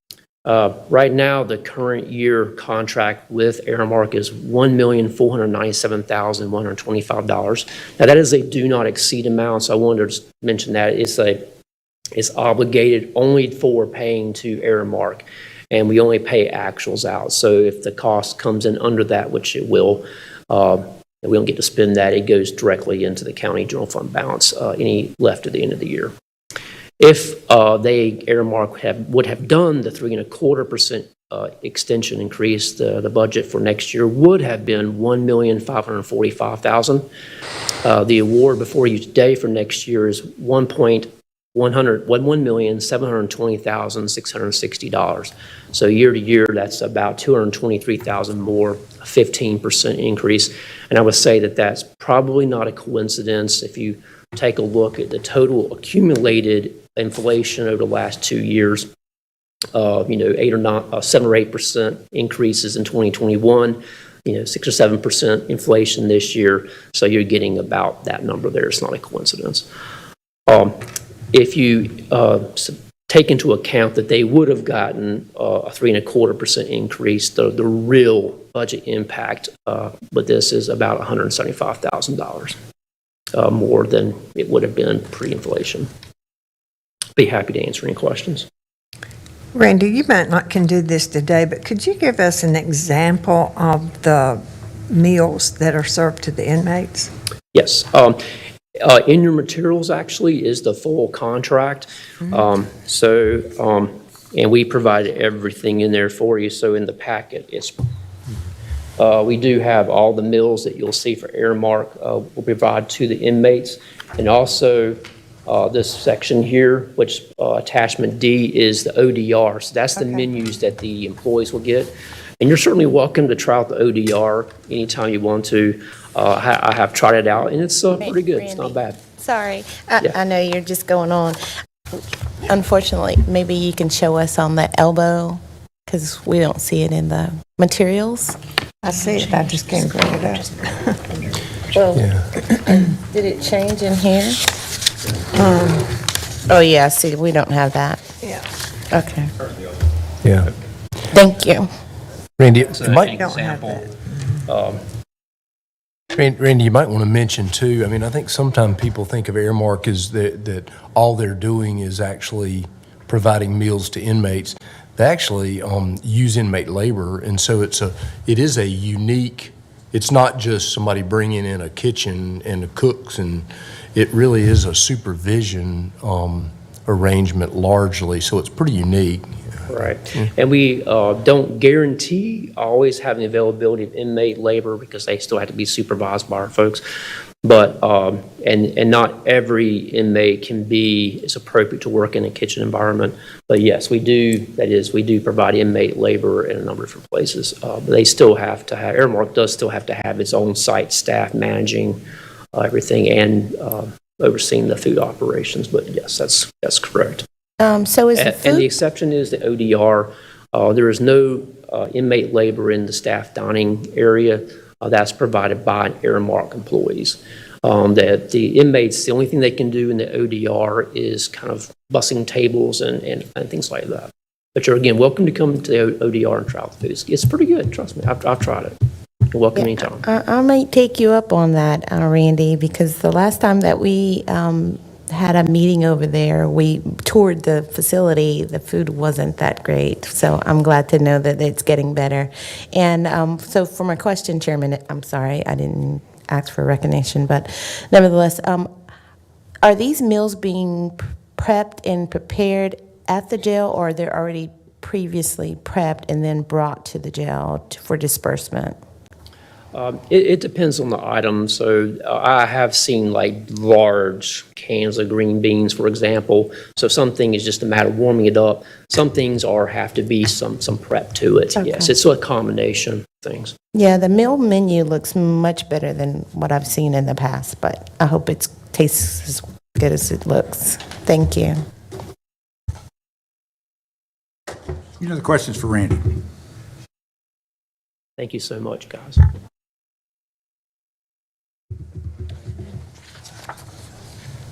Right now, the current year contract with Aramark is $1,497,125. Now, that is a do not exceed amount, so I wanted to mention that it's obligated only for paying to Aramark, and we only pay actuals out. So if the cost comes in under that, which it will, we don't get to spend that, it goes directly into the county general fund balance, any left at the end of the year. If Aramark would have done the 3.25% extension increase, the budget for next year would have been $1,545,000. The award before you today for next year is $1,720,660. So year to year, that's about $223,000 more, a 15% increase. And I would say that that's probably not a coincidence. If you take a look at the total accumulated inflation over the last 2 years, 7 or 8% increases in 2021, 6 or 7% inflation this year. So you're getting about that number there. It's not a coincidence. If you take into account that they would have gotten a 3.25% increase, the real budget impact with this is about $175,000 more than it would have been pre-inflation. Be happy to answer any questions. Randy, you might not can do this today, but could you give us an example of the meals that are served to the inmates? Yes. In your materials, actually, is the full contract. And we provided everything in there for you. So in the packet, we do have all the meals that you'll see for Aramark. We'll provide to the inmates. And also this section here, which attachment D is the ODR. So that's the menus that the employees will get. And you're certainly welcome to try out the ODR anytime you want to. I have tried it out, and it's pretty good. Randy, it's not bad. Sorry, I know you're just going on. Unfortunately, maybe you can show us on the elbow, because we don't see it in the materials. I see it, I just can't bring it up. Well, did it change in here? Oh, yeah, see, we don't have that. Yeah. Okay. Yeah. Thank you. Randy, So it might, an example, Randy, you might want to mention too, I mean, I think sometimes people think of Airmark as that all they're doing is actually providing meals to inmates. They actually use inmate labor, and so it is a unique, it's not just somebody bringing in a kitchen and the cooks, and it really is a supervision arrangement largely, so it's pretty unique. right. And we don't guarantee always having the availability of inmate labor because they still have to be supervised by our folks. But, and not every inmate is appropriate to work in a kitchen environment. But yes, we do provide inmate labor in a number of different places. But they still have to have, Airmark does still have to have its own site staff managing everything and overseeing the food operations. But yes, that's correct. So is the And the food, exception is the ODR. There is no inmate labor in the staff dining area. That's provided by Airmark employees. That the inmates, the only thing they can do in the ODR is kind of bussing tables and things like that. But you're, again, welcome to come to the ODR and try out the food. It's pretty good, trust me. I've tried it. You're welcome anytime. I might take you up on that, Randy, because the last time that we had a meeting over there, we toured the facility, the food wasn't that great. So I'm glad to know that it's getting better. And so for my question, Chairman, I'm sorry, I didn't ask for recognition, but nevertheless, are these meals being prepped and prepared at the jail, or they're already previously prepped and then brought to the jail for disbursement? It depends on the item. So I have seen like large cans of green beans, for example. So something is just a matter of warming it up. Some things have to be some prep to it. Okay. Yes, it's a combination of things. Yeah, the meal menu looks much better than what I've seen in the past, but I hope it tastes as good as it looks. Thank you. Any other questions for Randy? Thank you so much, guys.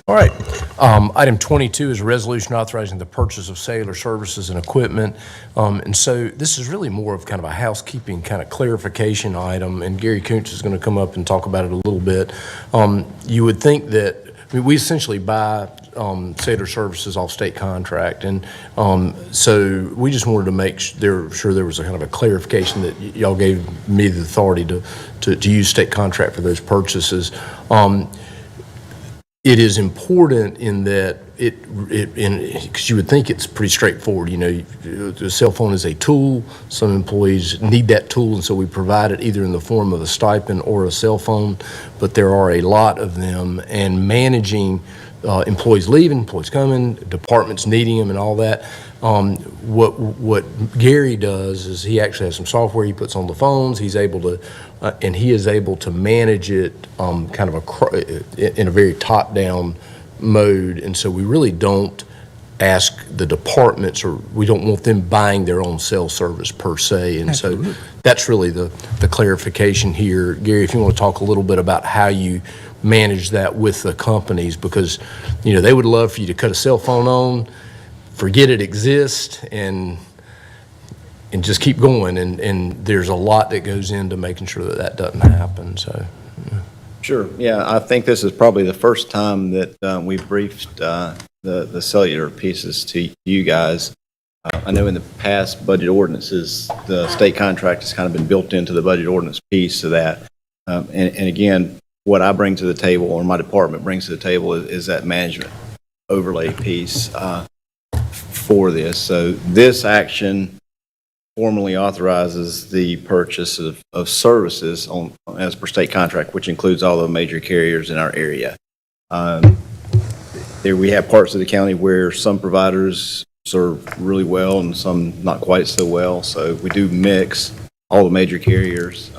All right. Item 22 is a resolution authorizing the purchase of cellular services and equipment. And so this is really more of kind of a housekeeping kind of clarification item, and Gary Kuntz is going to come up and talk about it a little bit. You would think that, I mean, we essentially buy cellular services off state contract, and so we just wanted to make sure there was a kind of a clarification that y'all gave me the authority to use state contract for those purchases. It is important in that because you would think it's pretty straightforward. You know, the cell phone is a tool. Some employees need that tool, and so we provide it either in the form of a stipend or a cell phone. But there are a lot of them, and managing employees leaving, employees coming, departments needing them, and all that. What Gary does is he actually has some software he puts on the phones. He's able to, and he is able to manage it kind of in a very top-down mode. And so we really don't ask the departments, or we don't want them buying their own cell service per se. And so that's really the clarification here. Gary, if you want to talk a little bit about how you manage that with the companies, because, you know, they would love for you to cut a cell phone on, forget it exists, and just keep going. And there's a lot that goes into making sure that doesn't happen. So. Sure. Yeah, I think this is probably the first time that we've briefed the cellular pieces to you guys. I know in the past budget ordinances, the state contract has kind of been built into the budget ordinance piece of that. And again, what I bring to the table, or my department brings to the table, is that management overlay piece for this. So this action formally authorizes the purchase of services as per state contract, which includes all the major carriers in our area. There we have parts of the county where some providers serve really well and some not quite so well. So we do mix all the major carriers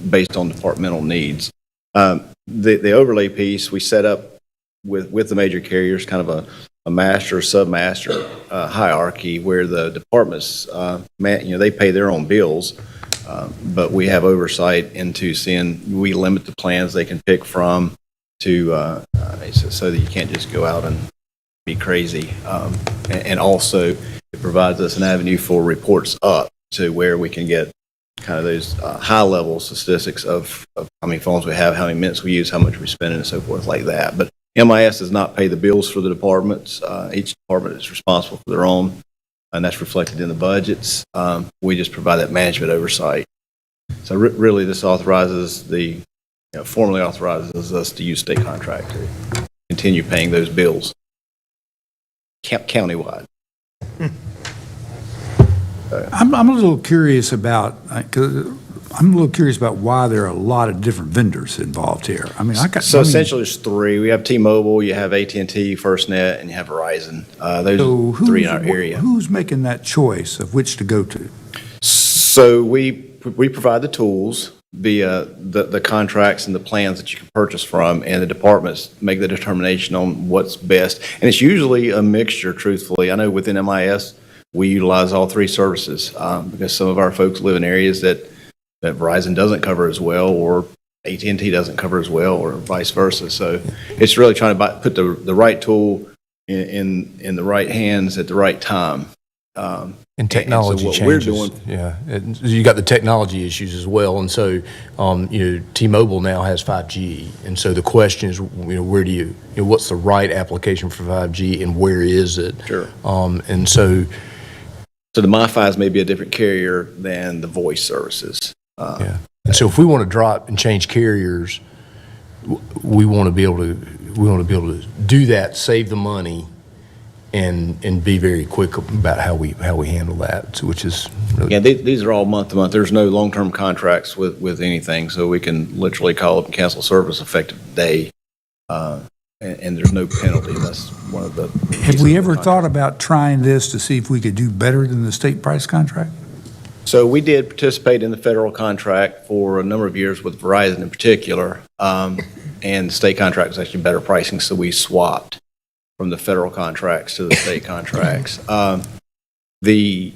based on departmental needs. The overlay piece we set up with the major carriers, kind of a master, sub-master hierarchy where the departments, they pay their own bills, but we have oversight into seeing, we limit the plans they can pick from to, so that you can't just go out and be crazy. And also, it provides us an avenue for reports up to where we can get kind of those high-level statistics of how many phones we have, how many minutes we use, how much we spend, and so forth like that. But MIS does not pay the bills for the departments. Each department is responsible for their own, and that's reflected in the budgets. We just provide that management oversight. So really, this authorizes formally authorizes us to use state contract to continue paying those bills countywide. I'm a little curious about, why there are a lot of different vendors involved here. I mean, Essentially, there's three. We have T-Mobile, you have AT&T, FirstNet, and you have Verizon. Those are three in our area. Who's making that choice of which to go to? So we provide the tools via the contracts and the plans that you can purchase from, and the departments make the determination on what's best. And it's usually a mixture, truthfully. I know within MIS, we utilize all three services because some of our folks live in areas that Verizon doesn't cover as well, or AT&T doesn't cover as well, or vice versa. So it's really trying to put the right tool in the right hands at the right time. And technology and so changes. We're doing, yeah, you got the technology issues as well, and so T-Mobile now has 5G, and so the question is, where do you what's the right application for 5G, and where is it? Sure. And so the MiFis may be a different carrier than the voice services. Yeah. And so if we want to drop and change carriers, we want to be able to do that, save the money, and be very quick about how we handle that, so, which is really these are all month to month. There's no long-term contracts with anything, so we can literally call up and cancel service effective day, and there's no penalty. That's one of the. Have we ever thought about trying this to see if we could do better than the state price contract? So we did participate in the federal contract for a number of years with Verizon in particular, and the state contract was actually better pricing, so we swapped from the federal contracts to the state contracts. The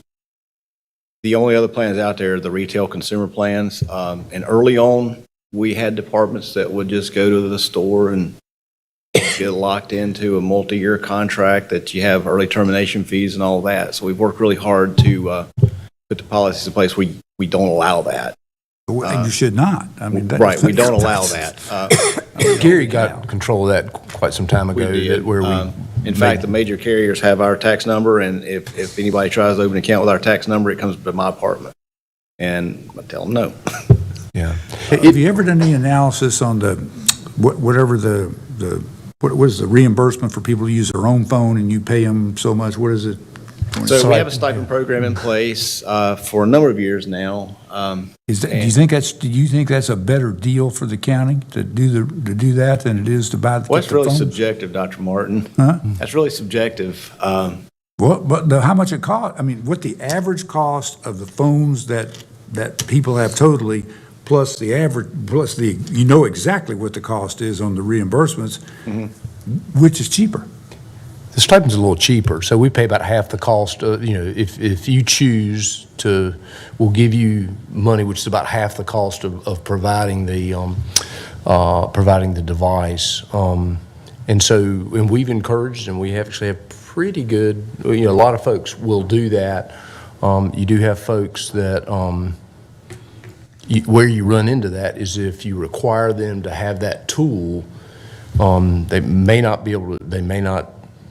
only other plans out there are the retail consumer plans, and early on, we had departments that would just go to the store and get locked into a multi-year contract that you have early termination fees and all that. So we've worked really hard to put the policies in place. We don't allow that. You should not. I mean, right, we don't allow that. Gary got control of that quite some time ago. In fact, the major carriers have our tax number, and if anybody tries to open an account with our tax number, it comes to my apartment. And I tell them no. Yeah. Have you ever done any analysis on what is the reimbursement for people who use their own phone and you pay them so much? What is it? So we have a stipend program in place for a number of years now. Do you think that's a better deal for the county to do that than it is to buy the? Well, that's really subjective, Dr. Martin. Huh? That's really subjective. How much it cost? I mean, what the average cost of the phones that people have totally, plus the exactly what the cost is on the reimbursements, which is cheaper? The stipend's a little cheaper, so we pay about half the cost. If you choose to, we'll give you money, which is about half the cost of providing the device. And we've encouraged, and we actually have pretty good. A lot of folks will do that. You do have folks that where you run into that is if you require them to have that tool, they may not be able to.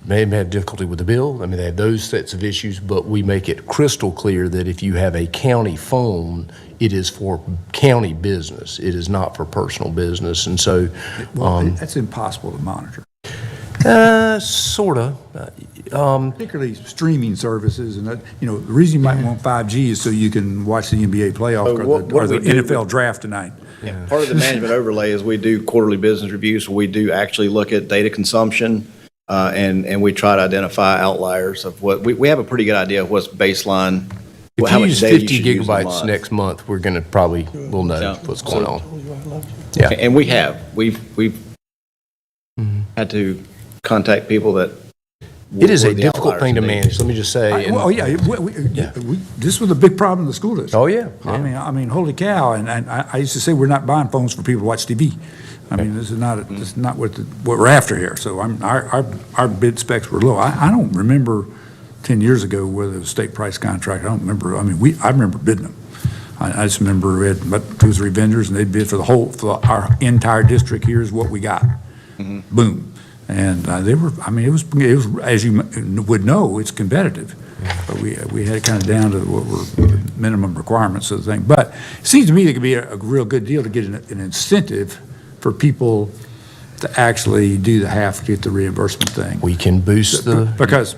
They may have difficulty with the bill. I mean, they have those sets of issues, but we make it crystal clear that if you have a county phone, it is for county business. It is not for personal business. And so that's impossible to monitor. Sort of. Particularly streaming services, and the reason you might want 5G is so you can watch the NBA playoff or the NFL draft tonight. Yeah. Part of the management overlay is we do quarterly business reviews, where we do actually look at data consumption, and we try to identify outliers of what we have a pretty good idea of what's baseline. If you use 50 gigabytes next month, we're going to we'll know what's going on. Yeah, and we've had to contact people that. It is a difficult thing to manage. Let me just say. This was a big problem in the school district. Oh yeah. I mean, holy cow! And I used to say we're not buying phones for people to watch TV. I mean, this is not what we're after here. So our bid specs were low. I don't remember 10 years ago, whether it was state price contract, I don't remember. I mean, I remember bidding them. I just remember we had about 2 or 3 vendors, and they'd bid for our entire district. Here's what we got. Boom. And they were, I mean, it was, as you would know, it's competitive. But we had it kind of down to what were minimum requirements of the thing. But it seems to me it could be a real good deal to get an incentive for people to actually do the half, get the reimbursement thing. We can boost the. Because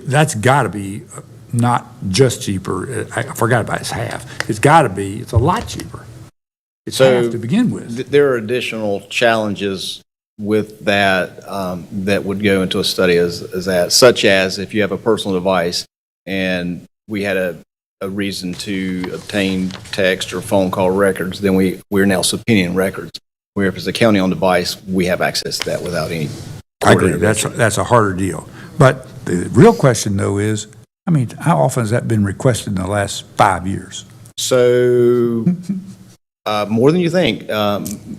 that's got to be not just cheaper. I forgot about it, it's half. It's got to be, it's a lot cheaper. It's half to begin with. There are additional challenges with that that would go into a study as that, such as if you have a personal device and we had a reason to obtain text or phone call records, then we're now subpoenaing records. Where if it's a county-owned device, we have access to that without any. I agree. That's a harder deal. But the real question, though, is, I mean, how often has that been requested in the last 5 years? So, more than you think.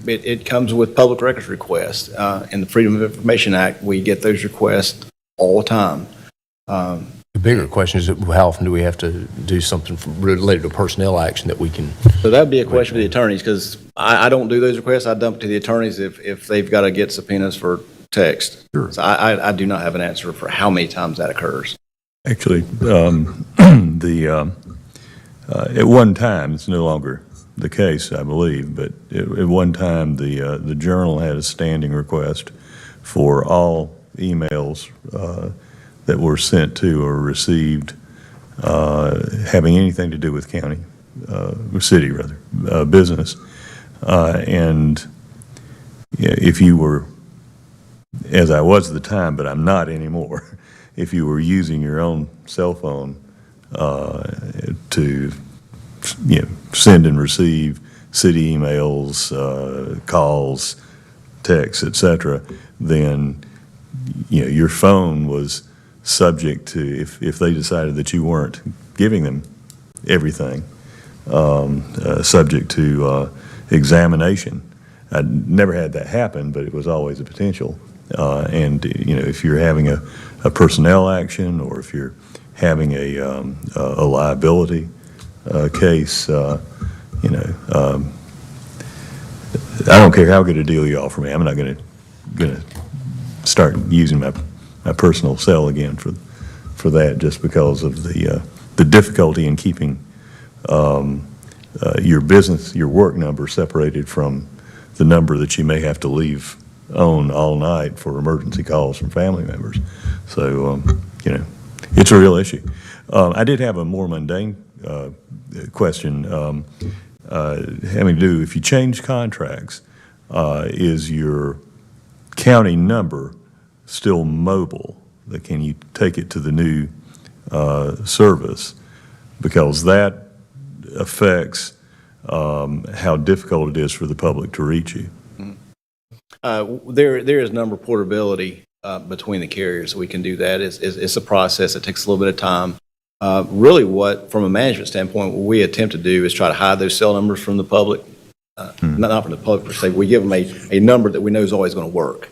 It comes with public records requests. In the Freedom of Information Act, we get those requests all the time. The bigger question is, how often do we have to do something related to personnel action that we can? So that'd be a question for the attorneys, because I don't do those requests. I dump it to the attorneys if they've got to get subpoenas for text. Sure. So I do not have an answer for how many times that occurs. Actually, at one time, it's no longer the case, I believe, but at one time, the Journal had a standing request for all emails that were sent to or received having anything to do with county, or city rather, business. And if you were, as I was at the time, but I'm not anymore, if you were using your own cell phone to send and receive city emails, calls, texts, etc., then your phone was subject to, if they decided that you weren't giving them everything, subject to examination. I never had that happen, but it was always a potential. And if you're having a personnel action, or if you're having a liability case, I don't care how good a deal you offer me. I'm not going to start using my personal cell again for that, just because of the difficulty in keeping your business, your work number separated from the number that you may have to leave on all night for emergency calls from family members. So, it's a real issue. I did have a more mundane question having to do, if you change contracts, is your county number still mobile? Can you take it to the new service? Because that affects how difficult it is for the public to reach you. There is number portability between the carriers. We can do that. It's a process. It takes a little bit of time. Really, from a management standpoint, what we attempt to do is try to hide those cell numbers from the public. Not from the public per se. We give them a number that we know is always going to work,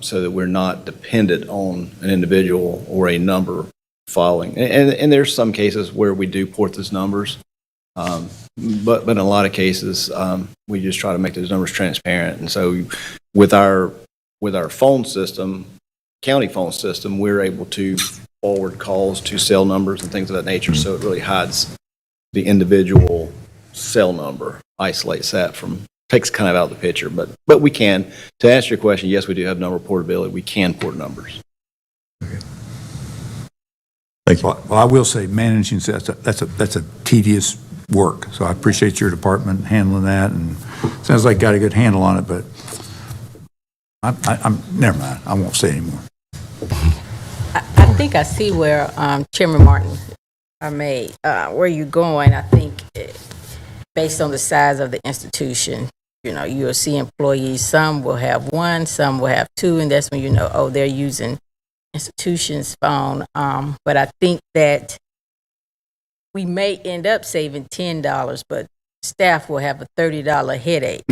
so that we're not dependent on an individual or a number following. And there's some cases where we do port those numbers, but in a lot of cases, we just try to make those numbers transparent. And so with our phone system, county phone system, we're able to forward calls to cell numbers and things of that nature. So it really hides the individual cell number, isolates that takes kind of out of the picture. But we can, to answer your question, yes, we do have number portability. We can port numbers. Thank you. Well, I will say, managing, that's a tedious work. So I appreciate your department handling that, and sounds like got a good handle on it, but I'm never mind. I won't say anymore. I think I see where Chairman Martin where you're going. I think based on the size of the institution, you'll see employees, some will have one, some will have two, and that's when they're using institution's phone. But I think that we may end up saving $10, but staff will have a $30 headache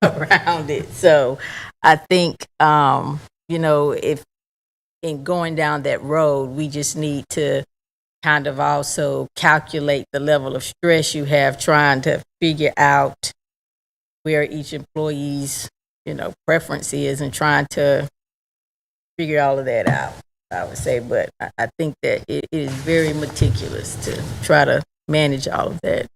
around it. So I think, if in going down that road, we just need to kind of also calculate the level of stress you have trying to figure out where each employee's, preference is and trying to figure all of that out, I would say. But I think that it is very meticulous to try to manage all of that.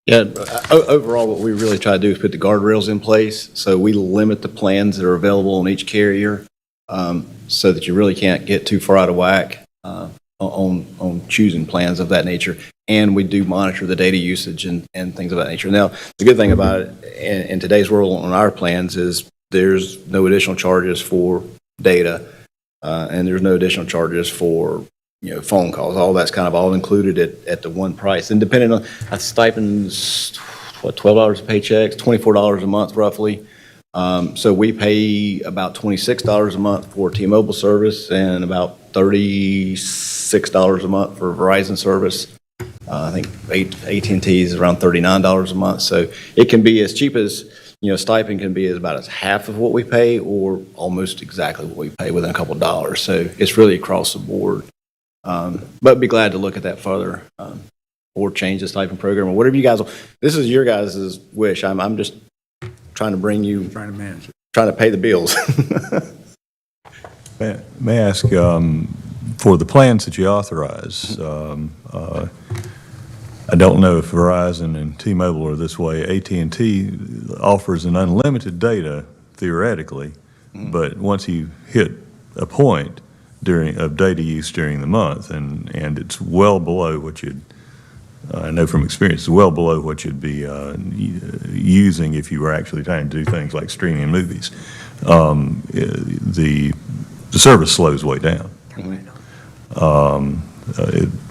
Yeah, overall, what we really try to do is put the guardrails in place. So we limit the plans that are available on each carrier so that you really can't get too far out of whack on choosing plans of that nature. And we do monitor the data usage and things of that nature. Now, the good thing about it in today's world on our plans is there's no additional charges for data and there's no additional charges for phone calls. All that's kind of all included at the one price. And depending on stipends, $12 a paycheck, $24 a month roughly. So we pay about $26 a month for T-Mobile service and about $36 a month for Verizon service. I think AT&T is around $39 a month. So it can be as cheap as, stipend can be about as half of what we pay or almost exactly what we pay within a couple of dollars. So it's really across the board. But be glad to look at that further or change the stipend program or whatever you guys. This is your guys' wish. I'm just trying to bring you. Trying to manage it. Trying to pay the bills. May I ask, for the plans that you authorize, I don't know if Verizon and T-Mobile are this way. AT&T offers an unlimited data theoretically, but once you hit a point of data use during the month, and it's well below what you'd, I know from experience, it's well below what you'd be using if you were actually trying to do things like streaming movies. The service slows way down.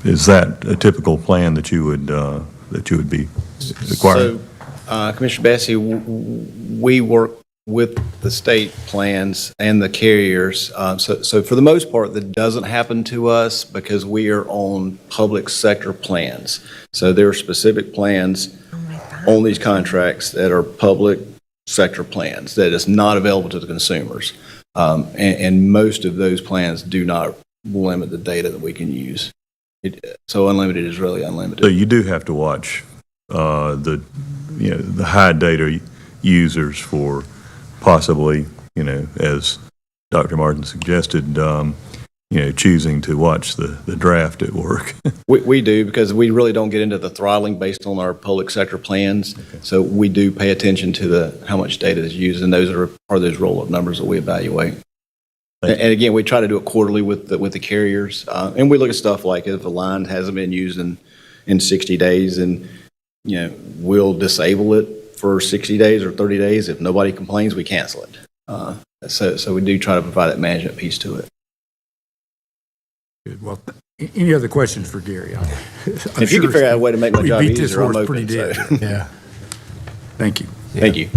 Is that a typical plan that you would be requiring? So, Commissioner Bessie, we work with the state plans and the carriers. So for the most part, that doesn't happen to us because we are on public sector plans. So there are specific plans on these contracts that are public sector plans that is not available to the consumers. And most of those plans do not limit the data that we can use. So unlimited is really unlimited. So you do have to watch the high data users for possibly, as Dr. Martin suggested, choosing to watch the draft at work. We do, because we really don't get into the throttling based on our public sector plans. Okay. So we do pay attention to how much data is used, and those are part of those roll-up numbers that we evaluate. And again, we try to do it quarterly with the carriers, and we look at stuff like if a line hasn't been used in 60 days, and we'll disable it for 60 days or 30 days. If nobody complains, we cancel it. So we do try to provide that management piece to it. Good. Well, any other questions for Gary? If you can figure out a way to make my job easier, I'm open. Pretty dead. Yeah. Thank you. Thank you.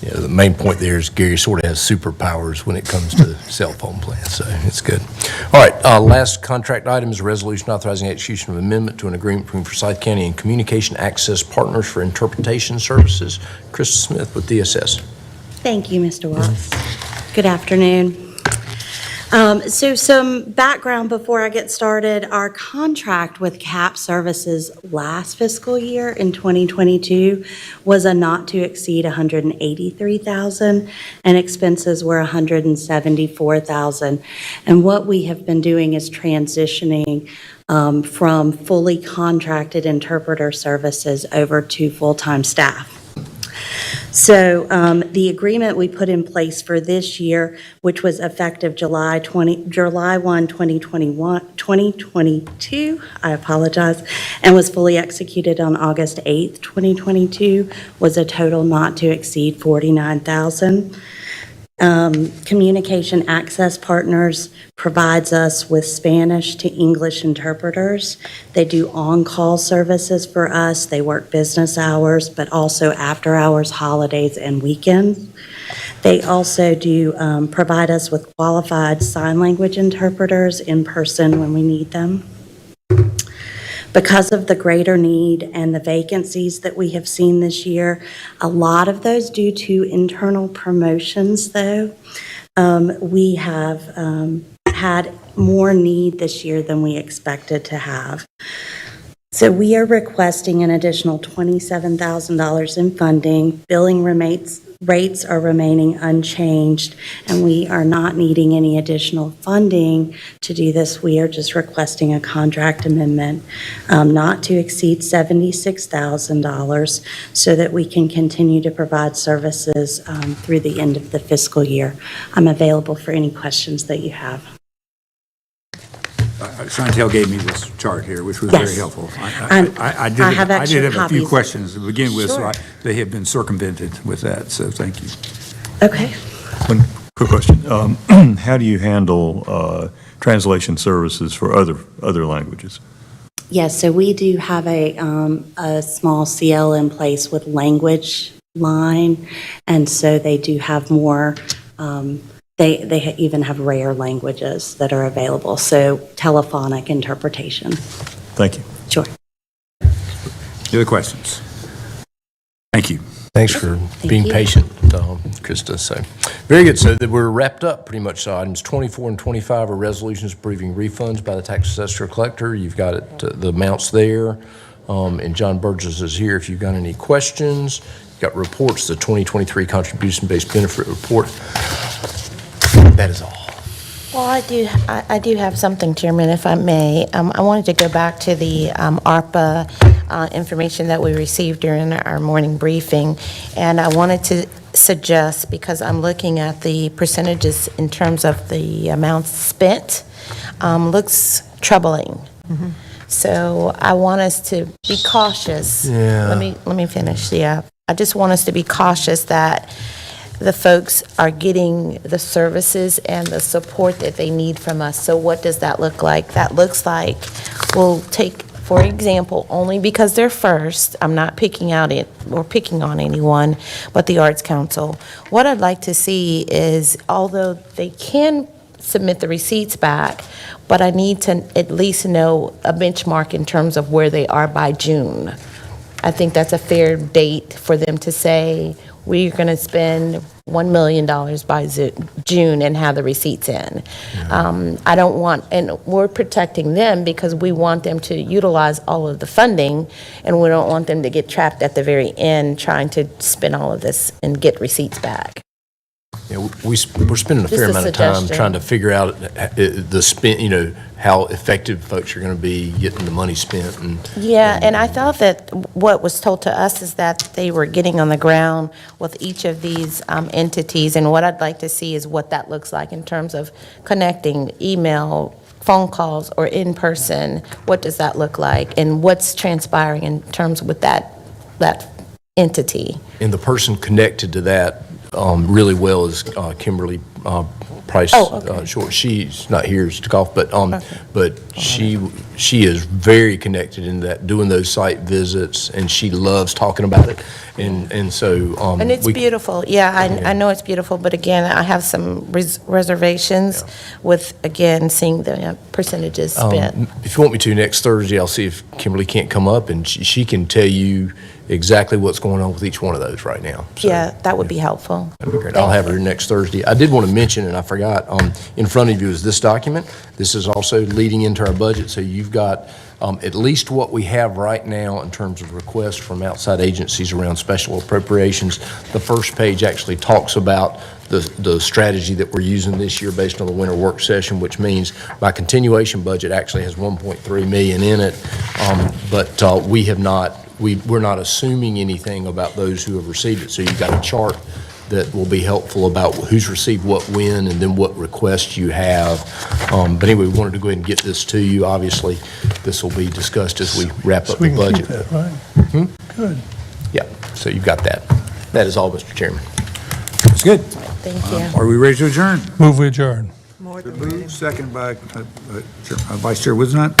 Yeah, the main point there is Gary sort of has superpowers when it comes to cell phone plans, so it's good. All right, last contract item is a resolution authorizing execution of amendment to an agreement between Forsyth County and Communication Access Partners for Interpretation Services. Krista Smith with DSS. Thank you, Mr. Watts. Good afternoon. So some background before I get started. Our contract with CAP Services last fiscal year in 2022 was a not to exceed $183,000 and expenses were $174,000. And what we have been doing is transitioning from fully contracted interpreter services over to full-time staff. So the agreement we put in place for this year, which was effective July 1, 2022, I apologize, and was fully executed on August 8th, 2022, was a total not to exceed $49,000. Communication Access Partners provides us with Spanish to English interpreters. They do on-call services for us. They work business hours, but also after hours, holidays, and weekends. They also do provide us with qualified sign language interpreters in person when we need them. Because of the greater need and the vacancies that we have seen this year, a lot of those due to internal promotions, though, we have had more need this year than we expected to have. So we are requesting an additional $27,000 in funding. Billing rates are remaining unchanged, and we are not needing any additional funding to do this. We are just requesting a contract amendment not to exceed $76,000 so that we can continue to provide services through the end of the fiscal year. I'm available for any questions that you have. Chantel gave me this chart here, which was Yes. very helpful. I have I extra did have a few copies. questions to begin with, so Sure. they have been circumvented with that, so thank you. Okay. One quick question. How do you handle translation services for other languages? Yes, so we do have a small CL in place with Language Line, and so they do have more, they even have rare languages that are available, so telephonic interpretation. Thank you. Sure. Any other questions? Thank you. Thanks for being you. patient, Krista. So, very good. So that we're wrapped up pretty much. So items 24 and 25 are resolutions approving refunds by the tax assessor collector. You've got it, the amounts there, and John Burgess is here if you've got any questions. You've got reports, the 2023 contribution-based benefit report. That is all. Well, I do have something, Chairman, if I may. I wanted to go back to the ARPA information that we received during our morning briefing, and I wanted to suggest, because I'm looking at the percentages in terms of the amounts spent, looks troubling. So I want us to be cautious. Yeah. Let me finish. Yeah, I just want us to be cautious that the folks are getting the services and the support that they need from us. So what does that look like? That looks like we'll take, for example, only because they're first, I'm not picking out it or picking on anyone, but the Arts Council. What I'd like to see is, although they can submit the receipts back, but I need to at least know a benchmark in terms of where they are by June. I think that's a fair date for them to say, we're going to spend $1 million by June and have the receipts in. I don't want, and we're protecting them because we want them to utilize all of the funding, and we don't want them to get trapped at the very end trying to spend all of this and get receipts back. Yeah, we're spending a Just fair a amount of time suggestion. trying to figure out the spend, how effective folks are going to be getting the money spent. And Yeah, and I thought that what was told to us is that they were getting on the ground with each of these entities, and what I'd like to see is what that looks like in terms of connecting, email, phone calls, or in person. What does that look like, and what's transpiring in terms with that entity? And the person connected to that really well is Kimberly Price. Oh, okay. Short. She's not here to golf, but she is very connected in that, doing those site visits, and she loves talking about it, and so And it's beautiful. Yeah, I know it's beautiful, but again, I have some reservations with, again, seeing the percentages spent. If you want me to, next Thursday, I'll see if Kimberly can't come up, and she can tell you exactly what's going on with each one of those right now. So Yeah, that would be helpful. that'd be great. I'll have her next Thursday. I did want to mention, and I forgot, in front of you is this document. This is also leading into our budget, so you've got at least what we have right now in terms of requests from outside agencies around special appropriations. The first page actually talks about the strategy that we're using this year based on the winter work session, which means my continuation budget actually has $1.3 million in it, but we're not assuming anything about those who have received it. So you've got a chart that will be helpful about who's received what when, and then what requests you have. But anyway, we wanted to go ahead and get this to you. Obviously, this will be discussed as we wrap up We the can keep budget. that, right? Good. Yeah, so you've got that. That is all, Mr. Chairman. That's good. Thank you. Are we ready to adjourn? Move we adjourn. Second by Vice Chair Wiznut.